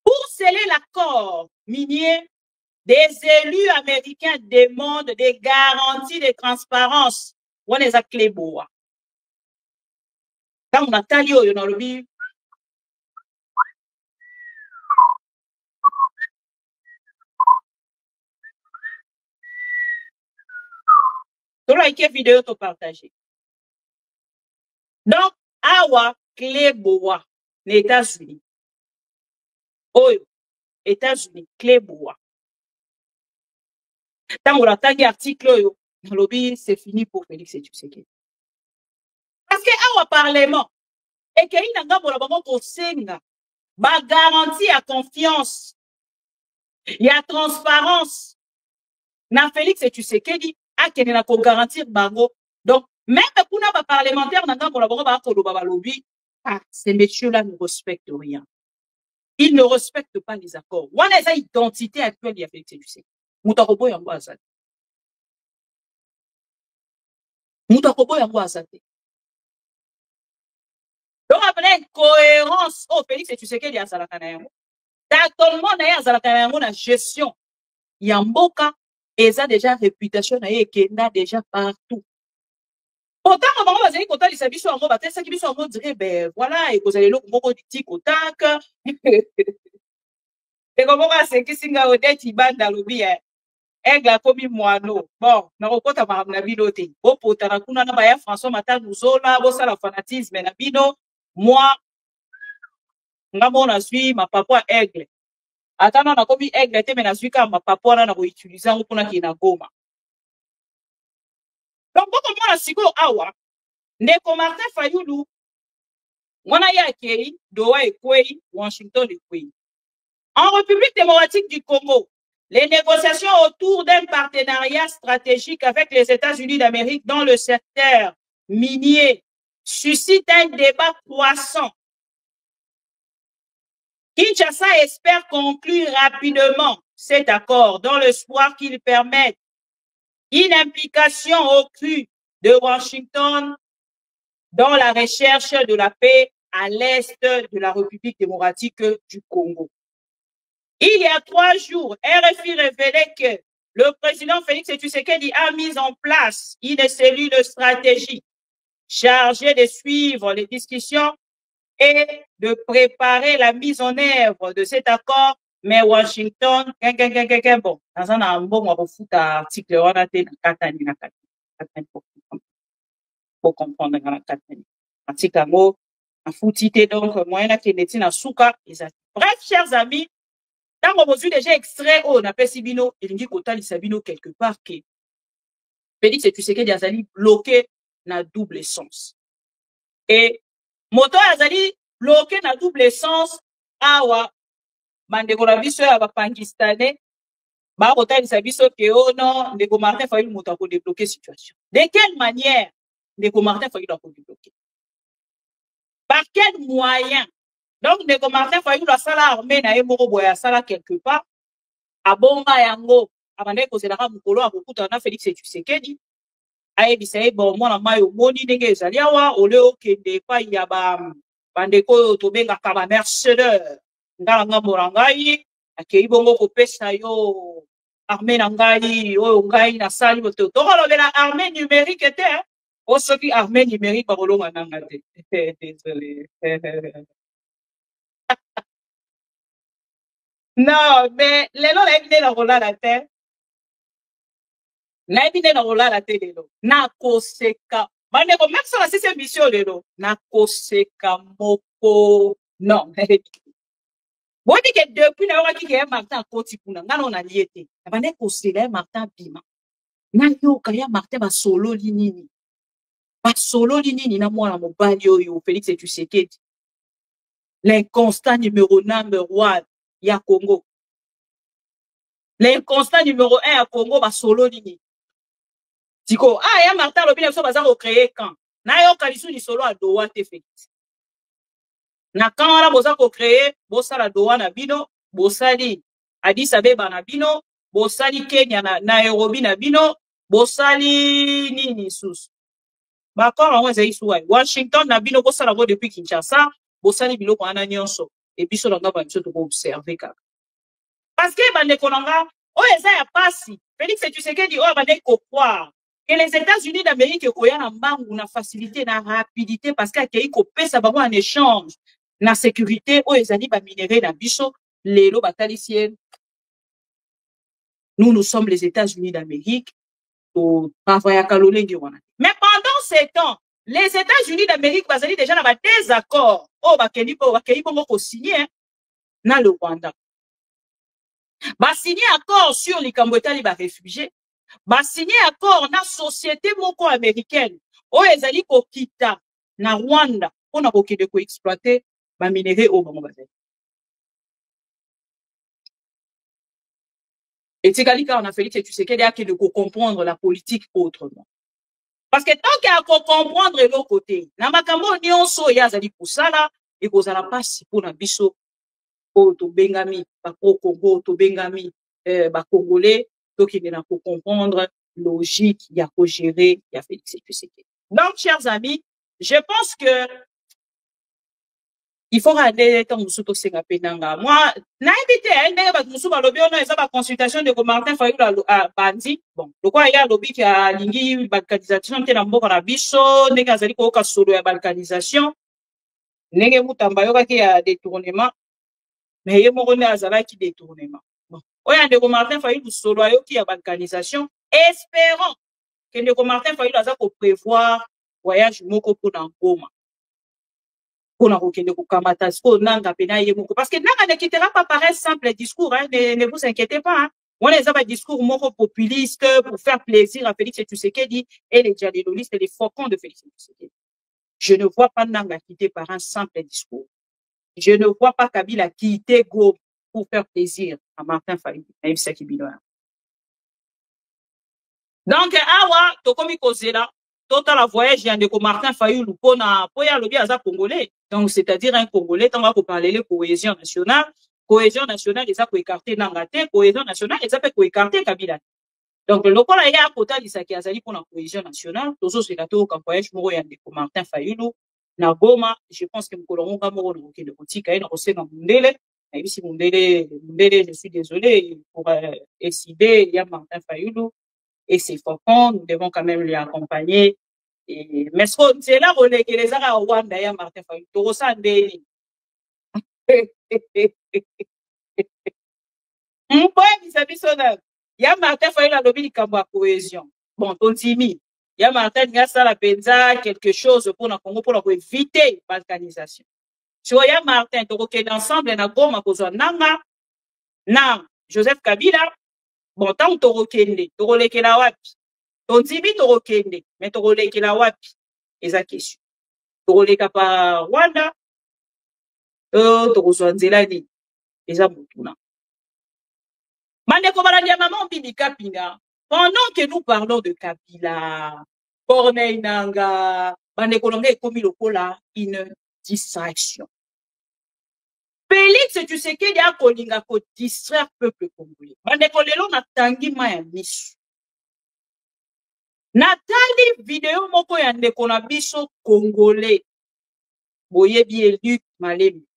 pour sceller l'accord minier. Des élus américains demandent des garanties de transparence. On est à Cléboa. Quand on a tali au Yonolobi, tu like vidéo to partager. Donc, awa Cléboa, les États-Unis. Oh, États-Unis, Cléboa. Tant on a tagi article yo, Yonolobi, c'est fini pour Félix Tshisekedi. Parce que awa parlement, et qu'il y a un gars pour senga, ba garantie à confiance, il y a transparence. Na Félix Tshisekedi, a qui n'a pour garantir bango. Donc, même kuna ba parlementaire n'a pas pour ba lobby, ah, ces messieurs-là ne respectent rien. Ils ne respectent pas les accords. On a sa identité actuelle, il y a Félix Tshisekedi. Moutakobo yango azate. Moutakobo yango azate. Donc, après une cohérence, oh, Félix Tshisekedi a salaka na yango. Tatolement na ya salaka na yango na gestion. Yamboka, et ça déjà réputation na ye kenda déjà partout. Autant que on va dire qu'on t'a dit ça biso en mode ça qui biso en mode dire ben voilà et vous allez le moko di tik otak. Et comme on va c'est que singa odette ibanda lobi egla komi moano. Bon, na kokota na bino te. Bo potana kuna na ba ya François Mata Nuzola, bo ça la fanatisme na bino. Moi ngamo na suis ma papa aigle. Atana na komi aigle te mais na suis ka ma papa na ko utiliser ngo pona ki na Goma. Donc, comment on a sigo awa, ndeko Martin Fayulu, wana ya kei, doa ekwei, Washington ekwei. En République démocratique du Congo, les négociations autour d'un partenariat stratégique avec les États-Unis d'Amérique dans le secteur minier suscitent un débat croissant. Kinshasa espère conclure rapidement cet accord dans l'espoir qu'il permette une implication au cru de Washington dans la recherche de la paix à l'est de la République démocratique du Congo. Il y a 3 jours, RFI révélait que le président Félix Tshisekedi a mis en place une cellule de stratégie chargée de suivre les discussions et de préparer la mise en œuvre de cet accord. Mais Washington, bon, dans un bon, on va foutre article, on a été dans Katani, pour comprendre dans la Katani. Article, on a foutu, donc, moyen qui est na souka, bref, chers amis, dans mon besoin déjà extrait, on a fait Sibino, et l'ingi kota li Sabino quelque part, qui Félix Tshisekedi azali bloqué na double sens. Et, moto azali bloqué na double sens, awa, bandeko na biso ya bapangistanais ba kotalisa biso ke non ndeko Martin Fayulu moto ko débloquer situation. De quelle manière ndeko Martin Fayulu ko débloquer? Par quel moyen? Donc ndeko Martin Fayulu asala armée na ye moko boya sala quelque part abonga yango abande ko zelaka mukolo akokuta na Félix Tshisekedi ayebisa ye bon mwana mayo moni ndenge ezali awa ole okende pa ya ba bandeko tobengaka ba mercenaires ngala ngambo na ngai akei bongo kopesa yo armée na ngai oyo ngai na sali boto tokolobela armée numérique te o soki armée numérique bakolonga nanga te désolé. Non mais lelo la ebine na kolala te na ebine na kolala te lelo na koseka Mane ko même ça c'est mission lelo na koseka moko non. Bon dit que depuis na waki ke Martin koti kuna ngano na liete. Bane kosela Martin bima. Na yo kaya Martin ba solo linini. Ba solo linini na mwana mobali oyo Félix Tshisekedi. L'inconstant numéro 1 ya Congo. L'inconstant numéro 1 à Congo ba solo linini. Tiko ya Martin lobi na so baza ko créer quand. Na yo kalisu ni solo a doa te Félix. Na quand wana boza ko créer bosala doa na bino, bosali Addis Abeba na bino, bosali Kenya na Nairobi na bino, bosali nini susu. Bakor en wazai suwai. Washington na bino bosala go depuis Kinshasa, bosali biloko wana nyonso. Et biso langa ba biso to observer kaka. Parce que bande konanga o eza ya pasi. Félix Tshisekedi o bande ko croire que les États-Unis d'Amérique ko ya na mbangu na facilité na rapidité parce que akei ko pesa bango en échange na sécurité o ezali ba minéraux na biso lelo batalisien. Nous sommes les États-Unis d'Amérique. Mais pendant ces temps, les États-Unis d'Amérique bazali déjà dans des accords. Oh, bakeli bongo signé na le Rwanda. Ba signé accord sur les Cambodgiens ba réfugiés. Ba signé accord na société moko américaine. Oh, ezali ko kita na Rwanda pour na kokende ko exploiter ba minéraux au bango bazali. Et c'est quand on a Félix Tshisekedi a de comprendre la politique autrement. Parce que tant qu'il y a qu'on comprendre l'autre côté, na makambo nyonso ya zali kusala et kozala pasi pour na biso o to bengami ba Congo to bengami ba Congolais to qui na ko comprendre logique ya ko gérer ya Félix Tshisekedi. Donc chers amis, je pense que il faut aller dans musuto senga penanga. Moi, na invité ndenge ba musu ba lobi ono eza ba consultation de Martin Fayulu a bandi. Bon, lokwa ya lobi ki a lingi balkanisation te na mboka na biso, ndenge azali ko ka solo ya balkanisation. Ndenge mutamba yoka ki ya détournement. Mais ye moko ne azala ki détournement. Bon, oya ndeko Martin Fayulu solo ayoki ya balkanisation, espérons que ndeko Martin Fayulu aza ko prévoir voyage moko pour na Goma. Parce que Nanga ne quittera pas par un simple discours, hein, ne vous inquiétez pas. Hein. On les a des discours moraux populistes pour faire plaisir à Félix Tshisekedi et les dialoguistes et les faucons de Félix Tshisekedi. Je ne vois pas Nanga quitter par un simple discours. Je ne vois pas Kabila quitter Go pour faire plaisir à Martin Fayulu. Donc, awa, tokomi kozela, total voyage yandeko Martin Fayulu pour ya lobi aza congolais. Donc, c'est-à-dire un Congolais, tant qu'on parle de cohésion nationale, ils ont écarté Nangate, cohésion nationale, ils ont écarté Kabila. Donc, le local a à côté de ça qui a zali pour la cohésion nationale, tous ceux qui ont voyage moro yandeko Martin Fayulu, na Goma, je pense que Mkolonga moro no ke de botika ina kosenga mundele, et si mundele, je suis désolé pour décider, il y a Martin Fayulu et ses faucons, nous devons quand même les accompagner. Mais c'est là où les Arabes Rwanda ya Martin Fayulu to sandeli. Ya Martin Fayulu a lobi likambo ya cohésion. Bon, ton timi. Ya Martin ngasa la penza quelque chose pour na Congo pour éviter balkanisation. So ya Martin to kokende ensemble na Goma kozwa nanga na Joseph Kabila. Bon, tant to kokende to kolekela wapi. Ton timi to kokende mais to kolekela wapi. Eza question. To koleka pa Rwanda to kozwa nzela ni eza mutuna. Mandeko balandi ya maman Bibi Kapinga. Pendant que nous parlons de Kabila, Corneille Nanga, bandeko longa ekomi lokola une distraction. Félix Tshisekedi a kolinga ko distraire peuple congolais. Bandeko lelo na tangi ma ya misu. Natali vidéo moko ya ndeko na biso congolais. Boyebi Luc Malemi.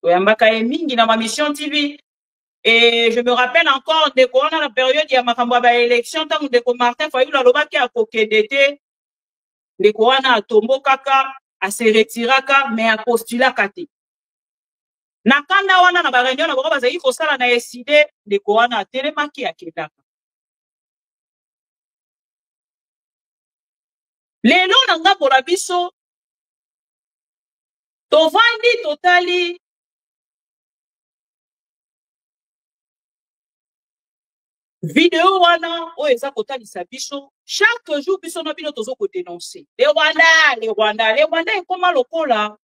Oyambaka ye mingi na ma mission TV. Et je me rappelle encore de quoi dans la période il y a ma élection tant de Martin Fayulu alobaki a kokedete de quoi na tombo kaka a se retiraka mais a postula kate. Na kanda wana na ba réunion na bako bazali ko sala na décider de quoi na telemaki a kedaka. Lelo na ngambo na biso tovandi totali vidéo wana oyo eza kotalisa biso chaque jour biso na bino tozo ko dénoncer le Rwanda ekoma lokola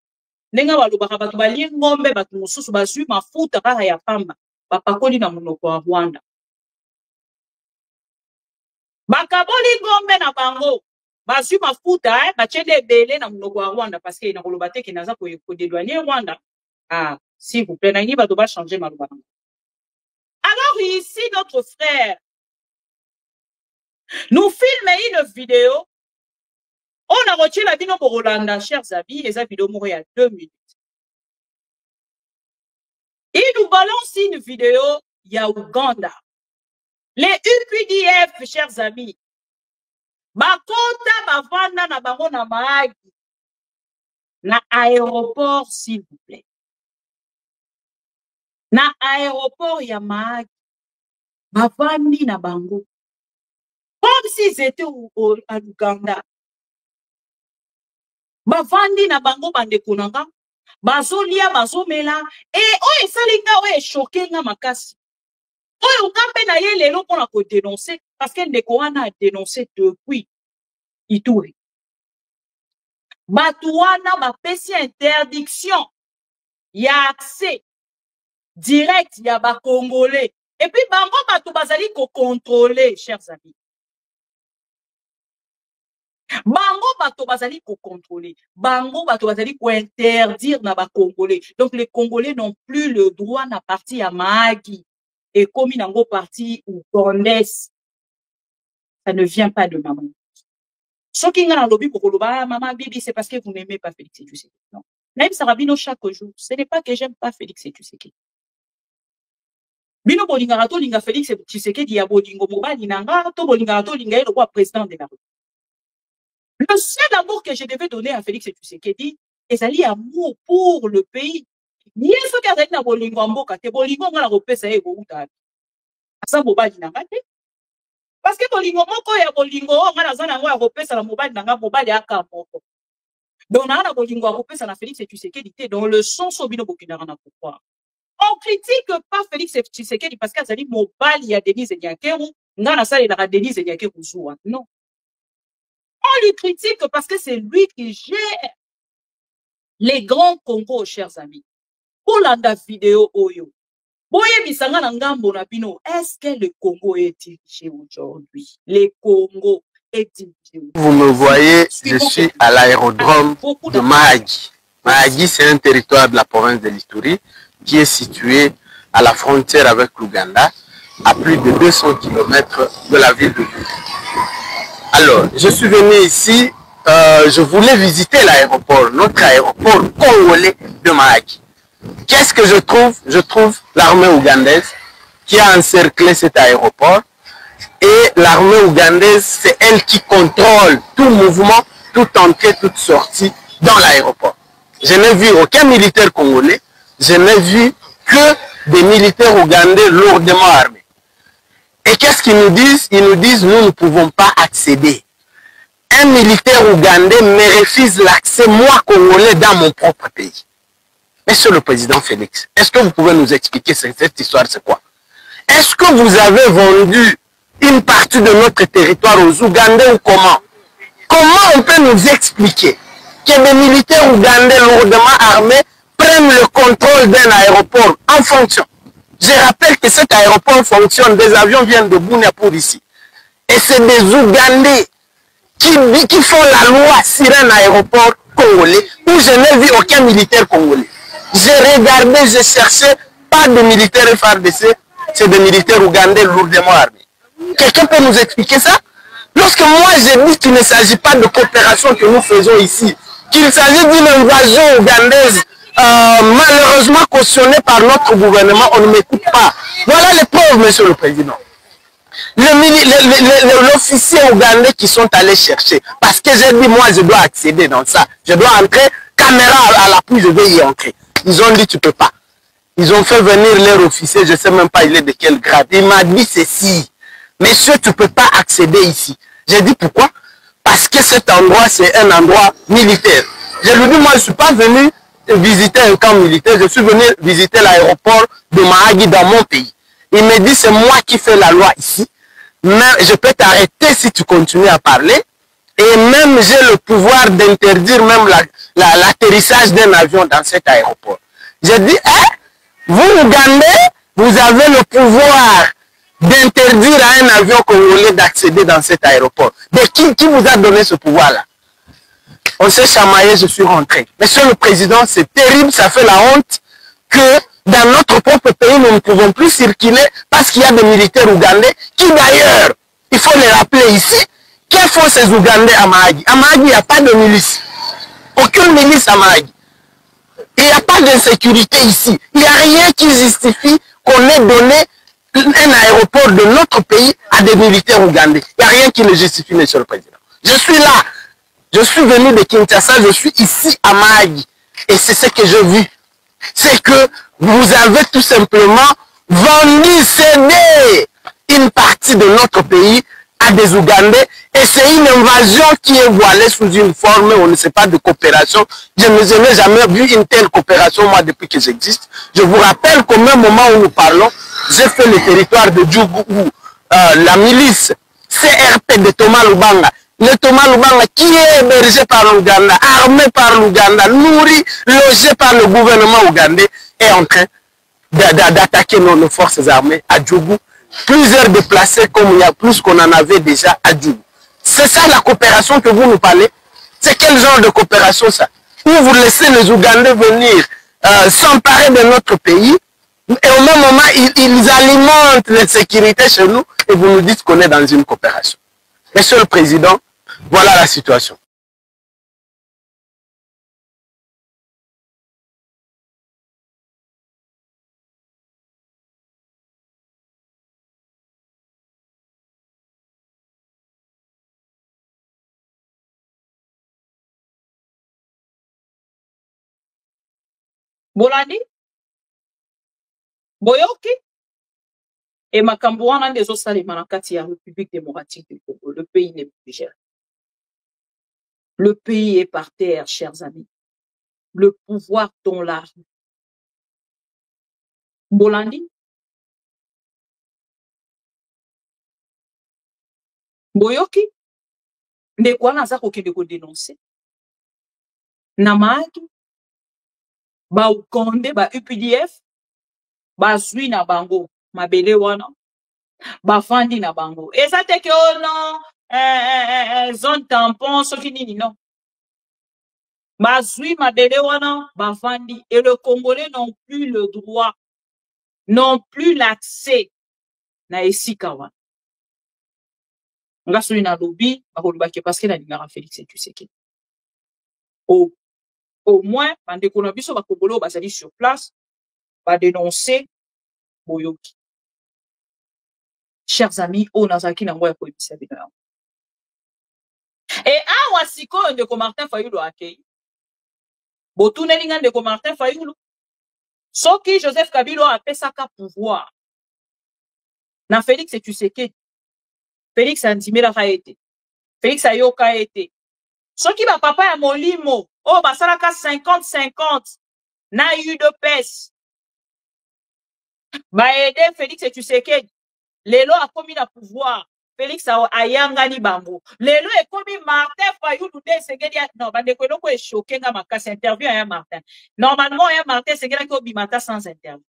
ndenge balobaka bato balie ngombe bato mosusu bazwi mafuta kaka ya pamba bapakoli na monoko ya Rwanda bakaboli ngombe na bango bazwi mafuta bachede ebele na monoko ya Rwanda parce que na koloba te ke naza ko dédouaner Rwanda s'il vous plaît na ngi bato ba changer maloba. Alors ici notre frère nous filme une vidéo on a retiré la vidéo pour Rolanda chers amis et sa vidéo mourir à 2 minutes. Il nous balance une vidéo il y a Ouganda. Les UPDF chers amis bakota bavanda na bango na maagi na aéroport s'il vous plaît. Na aéroport ya maagi bavandi na bango comme s'ils étaient à Ouganda. Bavandi na bango bandeko nanga bazolia bazomela oyo esalinga oyo eshoke nga makasi oyo ngambe na ye lelo mpona kodénoncer parce que ndeko wana a dénoncé depuis Ituri. Bato wana bapesi interdiction ya accès direct ya ba Congolais et puis bango bato bazali ko contrôler chers amis. Bango bato bazali ko contrôler, bango bato bazali ko interdire na ba Congolais. Donc les Congolais n'ont plus le droit na partie ya Mahagi et comme nango partie ougandaise. Ça ne vient pas de maman. Ce qui est dans le lobby pour koloba maman Bibi c'est parce que vous n'aimez pas Félix Tshisekedi. Non. Même Sarabino chaque jour, ce n'est pas que j'aime pas Félix Tshisekedi. Bino bolinga to linga Félix Tshisekedi ya bolingo mobali nanga to bolinga to linga le roi président de la République. Le seul amour que je devais donner à Félix Tshisekedi, c'est l'amour pour le pays. Ni ce qu'il y a dans bolingo amboka te bolingo ngala kopesa ye bouta. Asa mobali nanga te. Parce que bolingo moko ya bolingo ngala zana ngo ya kopesa la mobali nanga mobali aka moko. Donc na bolingo ya kopesa na Félix Tshisekedi te dans le sens obino bokina na pourquoi. On critique pas Félix Tshisekedi parce qu'il a mobali ya Denise Nyakeru, ngana sala la Denise Nyakeru zuwa. Non. On lui critique parce que c'est lui qui gère les grands Congo, chers amis. Pour la vidéo Oyo, est-ce que le Congo est dirigé aujourd'hui? Le Congo est dirigé. Vous me voyez, je suis à l'aérodrome de Mahagi. Mahagi, c'est un territoire de la province de l'Ituri qui est situé à la frontière avec l'Ouganda, à plus de 200 km de la ville de Bukavu. Alors, je suis venu ici, je voulais visiter l'aéroport, notre aéroport congolais de Mahagi. Qu'est-ce que je trouve? Je trouve l'armée ougandaise qui a encerclé cet aéroport. Et l'armée ougandaise, c'est elle qui contrôle tout mouvement, toute entrée, toute sortie dans l'aéroport. Je n'ai vu aucun militaire congolais, je n'ai vu que des militaires ougandais lourdement armés. Et qu'est-ce qu'ils nous disent? Ils nous disent, nous ne pouvons pas accéder. Un militaire ougandais me refuse l'accès, moi, congolais, dans mon propre pays. Monsieur le président Félix, est-ce que vous pouvez nous expliquer cette histoire, c'est quoi? Est-ce que vous avez vendu une partie de notre territoire aux Ougandais ou comment? Comment on peut nous expliquer que des militaires ougandais lourdement armés prennent le contrôle d'un aéroport en fonction? Je rappelle que cet aéroport fonctionne, des avions viennent de Bunia pour ici. Et c'est des Ougandais qui font la loi sur un aéroport congolais où je n'ai vu aucun militaire congolais. J'ai regardé, j'ai cherché, pas de militaires FARDC, c'est des militaires ougandais lourdement armés. Quelqu'un peut nous expliquer ça? Lorsque moi j'ai dit qu'il ne s'agit pas de coopération que nous faisons ici, qu'il s'agit d'une invasion ougandaise, malheureusement cautionnée par notre gouvernement, on ne m'écoute pas. Voilà les preuves, monsieur le président. L'officier ougandais qui sont allés chercher, parce que j'ai dit moi je dois accéder dans ça, je dois entrer, caméra à l'appui, je dois y entrer. Ils ont dit tu peux pas. Ils ont fait venir leur officier, je sais même pas il est de quel grade. Il m'a dit ceci, monsieur tu peux pas accéder ici. J'ai dit pourquoi? parce que cet endroit, c'est un endroit militaire. Je lui dis, moi, je ne suis pas venu visiter un camp militaire, je suis venu visiter l'aéroport de Mahagi dans mon pays. Il me dit, c'est moi qui fais la loi ici, mais je peux t'arrêter si tu continues à parler, et même j'ai le pouvoir d'interdire même l'atterrissage d'un avion dans cet aéroport. Je dis, hein, vous, Ougandais, vous avez le pouvoir d'interdire à un avion congolais d'accéder dans cet aéroport. Mais qui vous a donné ce pouvoir-là? On s'est chamaillé, je suis rentré. Monsieur le Président, c'est terrible, ça fait la honte que dans notre propre pays, nous ne pouvons plus circuler parce qu'il y a des militaires ougandais qui d'ailleurs, il faut les rappeler ici, que font ces Ougandais à Mahagi? À Mahagi, il n'y a pas de milice. Aucune milice à Mahagi. Il n'y a pas d'insécurité ici. Il n'y a rien qui justifie qu'on ait donné un aéroport de notre pays à des militaires ougandais. Il n'y a rien qui le justifie, Monsieur le Président. Je suis là. Je suis venu de Kinshasa, je suis ici à Mahagi. Et c'est ce que je vis. C'est que vous avez tout simplement vendu, cédé une partie de notre pays à des Ougandais. Et c'est une invasion qui est voilée sous une forme, on ne sait pas, de coopération. Je n'ai jamais vu une telle coopération, moi, depuis que j'existe. Je vous rappelle qu'au même moment où nous parlons, j'ai fait le territoire de Djougou, où la milice CRP de Thomas Lubanga, le Thomas Lubanga qui est hébergé par l'Ouganda, armé par l'Ouganda, nourri, logé par le gouvernement ougandais, est en train d'attaquer nos forces armées à Djougou. Plusieurs déplacés comme il y a plus qu'on en avait déjà à Djougou. C'est ça la coopération que vous nous parlez? C'est quel genre de coopération ça? Où vous laissez les Ougandais venir s'emparer de notre pays et au même moment ils alimentent l'insécurité chez nous et vous nous dites qu'on est dans une coopération. Monsieur le Président, voilà la situation. Bolandi boyoki et makambo wana ndezo salema na kati ya République démocratique du Congo. Le pays n'est plus géré. Le pays est par terre, chers amis. Le pouvoir dans la rue. Bolandi boyoki ndeko wana aza kokende kodénoncer na Mahagi ba Ukonde ba UPDF bazwi na bango mabele wana bafandi na bango eza te ke non zone tampon soki nini non bazwi mabele wana bafandi et le Congolais n'ont plus le droit, n'ont plus l'accès na esika wana nga soli na lobi bakolobaki parce que na lingaka Félix Tshisekedi au moins bandeko na biso bakongolais bazali sur place badénoncer boyoki. Chers amis, on a zaki na ngoya koyebisa bino yango. Et awa sikoyo ndeko Martin Fayulu akei botuneli nga ndeko Martin Fayulu soki Joseph Kabila apesaka pouvoir na Félix Tshisekedi, Félix andimelaka ete, Félix ayoka ete soki ba papa ya molimo o basalaka 50-50 na UDPS baede Félix Tshisekedi lelo akomi na pouvoir Félix ayangani bango lelo ekomi Martin Fayulu de Tshisekedi non bandeko eloko echoke nga makasi interview ya Martin normalement ya Martin Tshisekedi ko bimata sans interview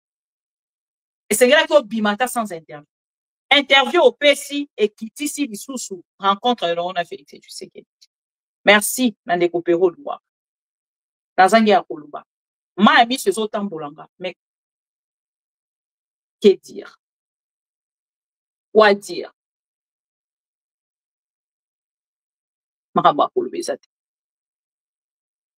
et Tshisekedi ko bimata sans interview au PC et kitisi lisusu rencontre le on a Félix Tshisekedi. Merci nandeko Pero Lwa nazangi ya koluba ma mi sezo tambolanga mais que dire? Quoi dire? Maraba kolobezate.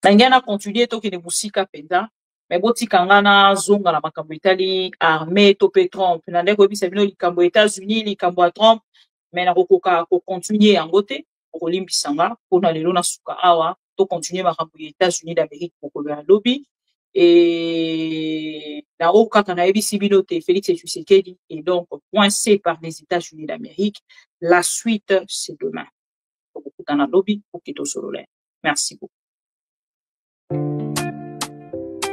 Nangana continuer to kene musika penda, mais boti kangana zonga na makambo itali armée to pe Trump. Nande ko bisa bino likambo États-Unis, likambo a Trump, mais na kokoka ko continuer en gote, ko limbisanga pona lelo na suka awa to continuer makambo États-Unis d'Amérique pour ko ya lobby. Et la Okaka na ebisi bino te Félix Tshisekedi est donc coincé par les États-Unis d'Amérique. La suite, c'est demain. tokutana lobby pour kito sololaire. Merci beaucoup.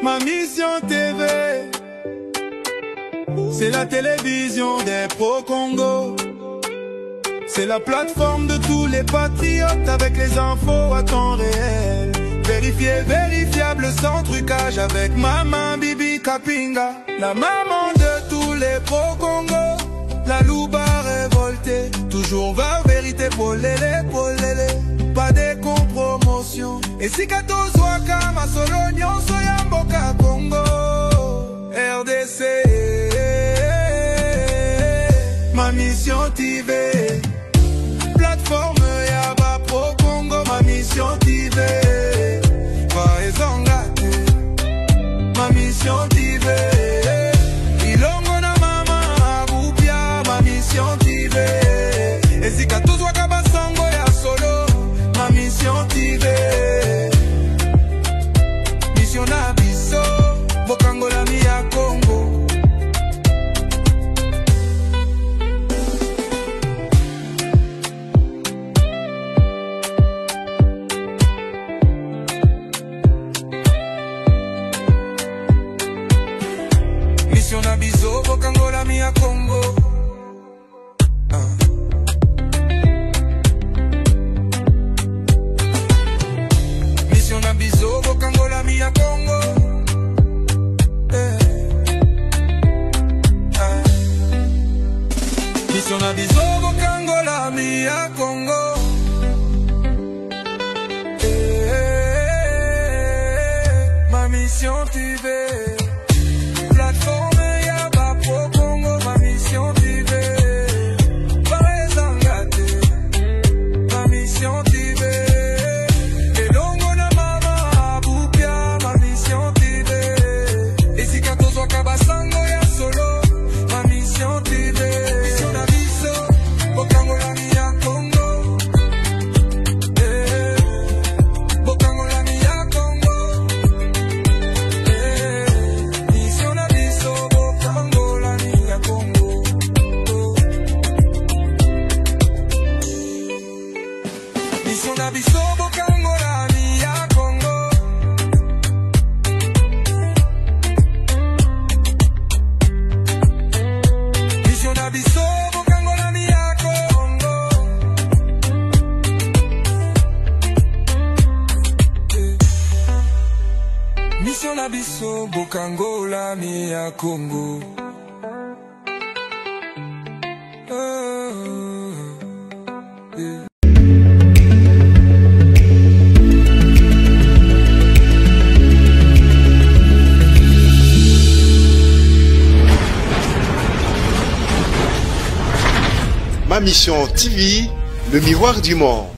Ma mission TV, c'est la télévision des pro-Congo. C'est la plateforme de tous les patriotes avec les infos à temps réel. Vérifié, vérifiable, sans trucage avec Maman Bibi Kapinga, la maman de tous les pro-Congo. La louba révoltée, toujours vers vérité, polélé, polélé. Pas de compromotion. Et si Katos Wakama Solognon Soyamboka Congo RDC. Ma mission TV, plateforme Yaba Pro Congo. Ma mission TV, Faezongate. Ma mission TV, Ilongo na mama Abupia. Ma mission TV, et si Katos Wakama Sango ya solo. Ma mission TV, mission na biso, Bokangola mi ya Congo. Mission na biso, Bokangola mi ya Congo. Bokangola mi ya Congo. Mission na biso Bokangola mi ya Congo. Ma mission TV, plateforme ya ba pro Congo. Ma mission TV, Faezongate. Ma mission TV. Kabasango ya solo, ma mission TV. Mission na biso, Bokangola mi ya Congo. Bokangola mi ya Congo. Mission na biso, Bokangola mi ya Congo. Mission na biso, Bokangola mi ya Congo. Biso Bokangola mi ya Congo. Mission na biso Bokangola mi ya Congo. Ma mission TV, le miroir du monde.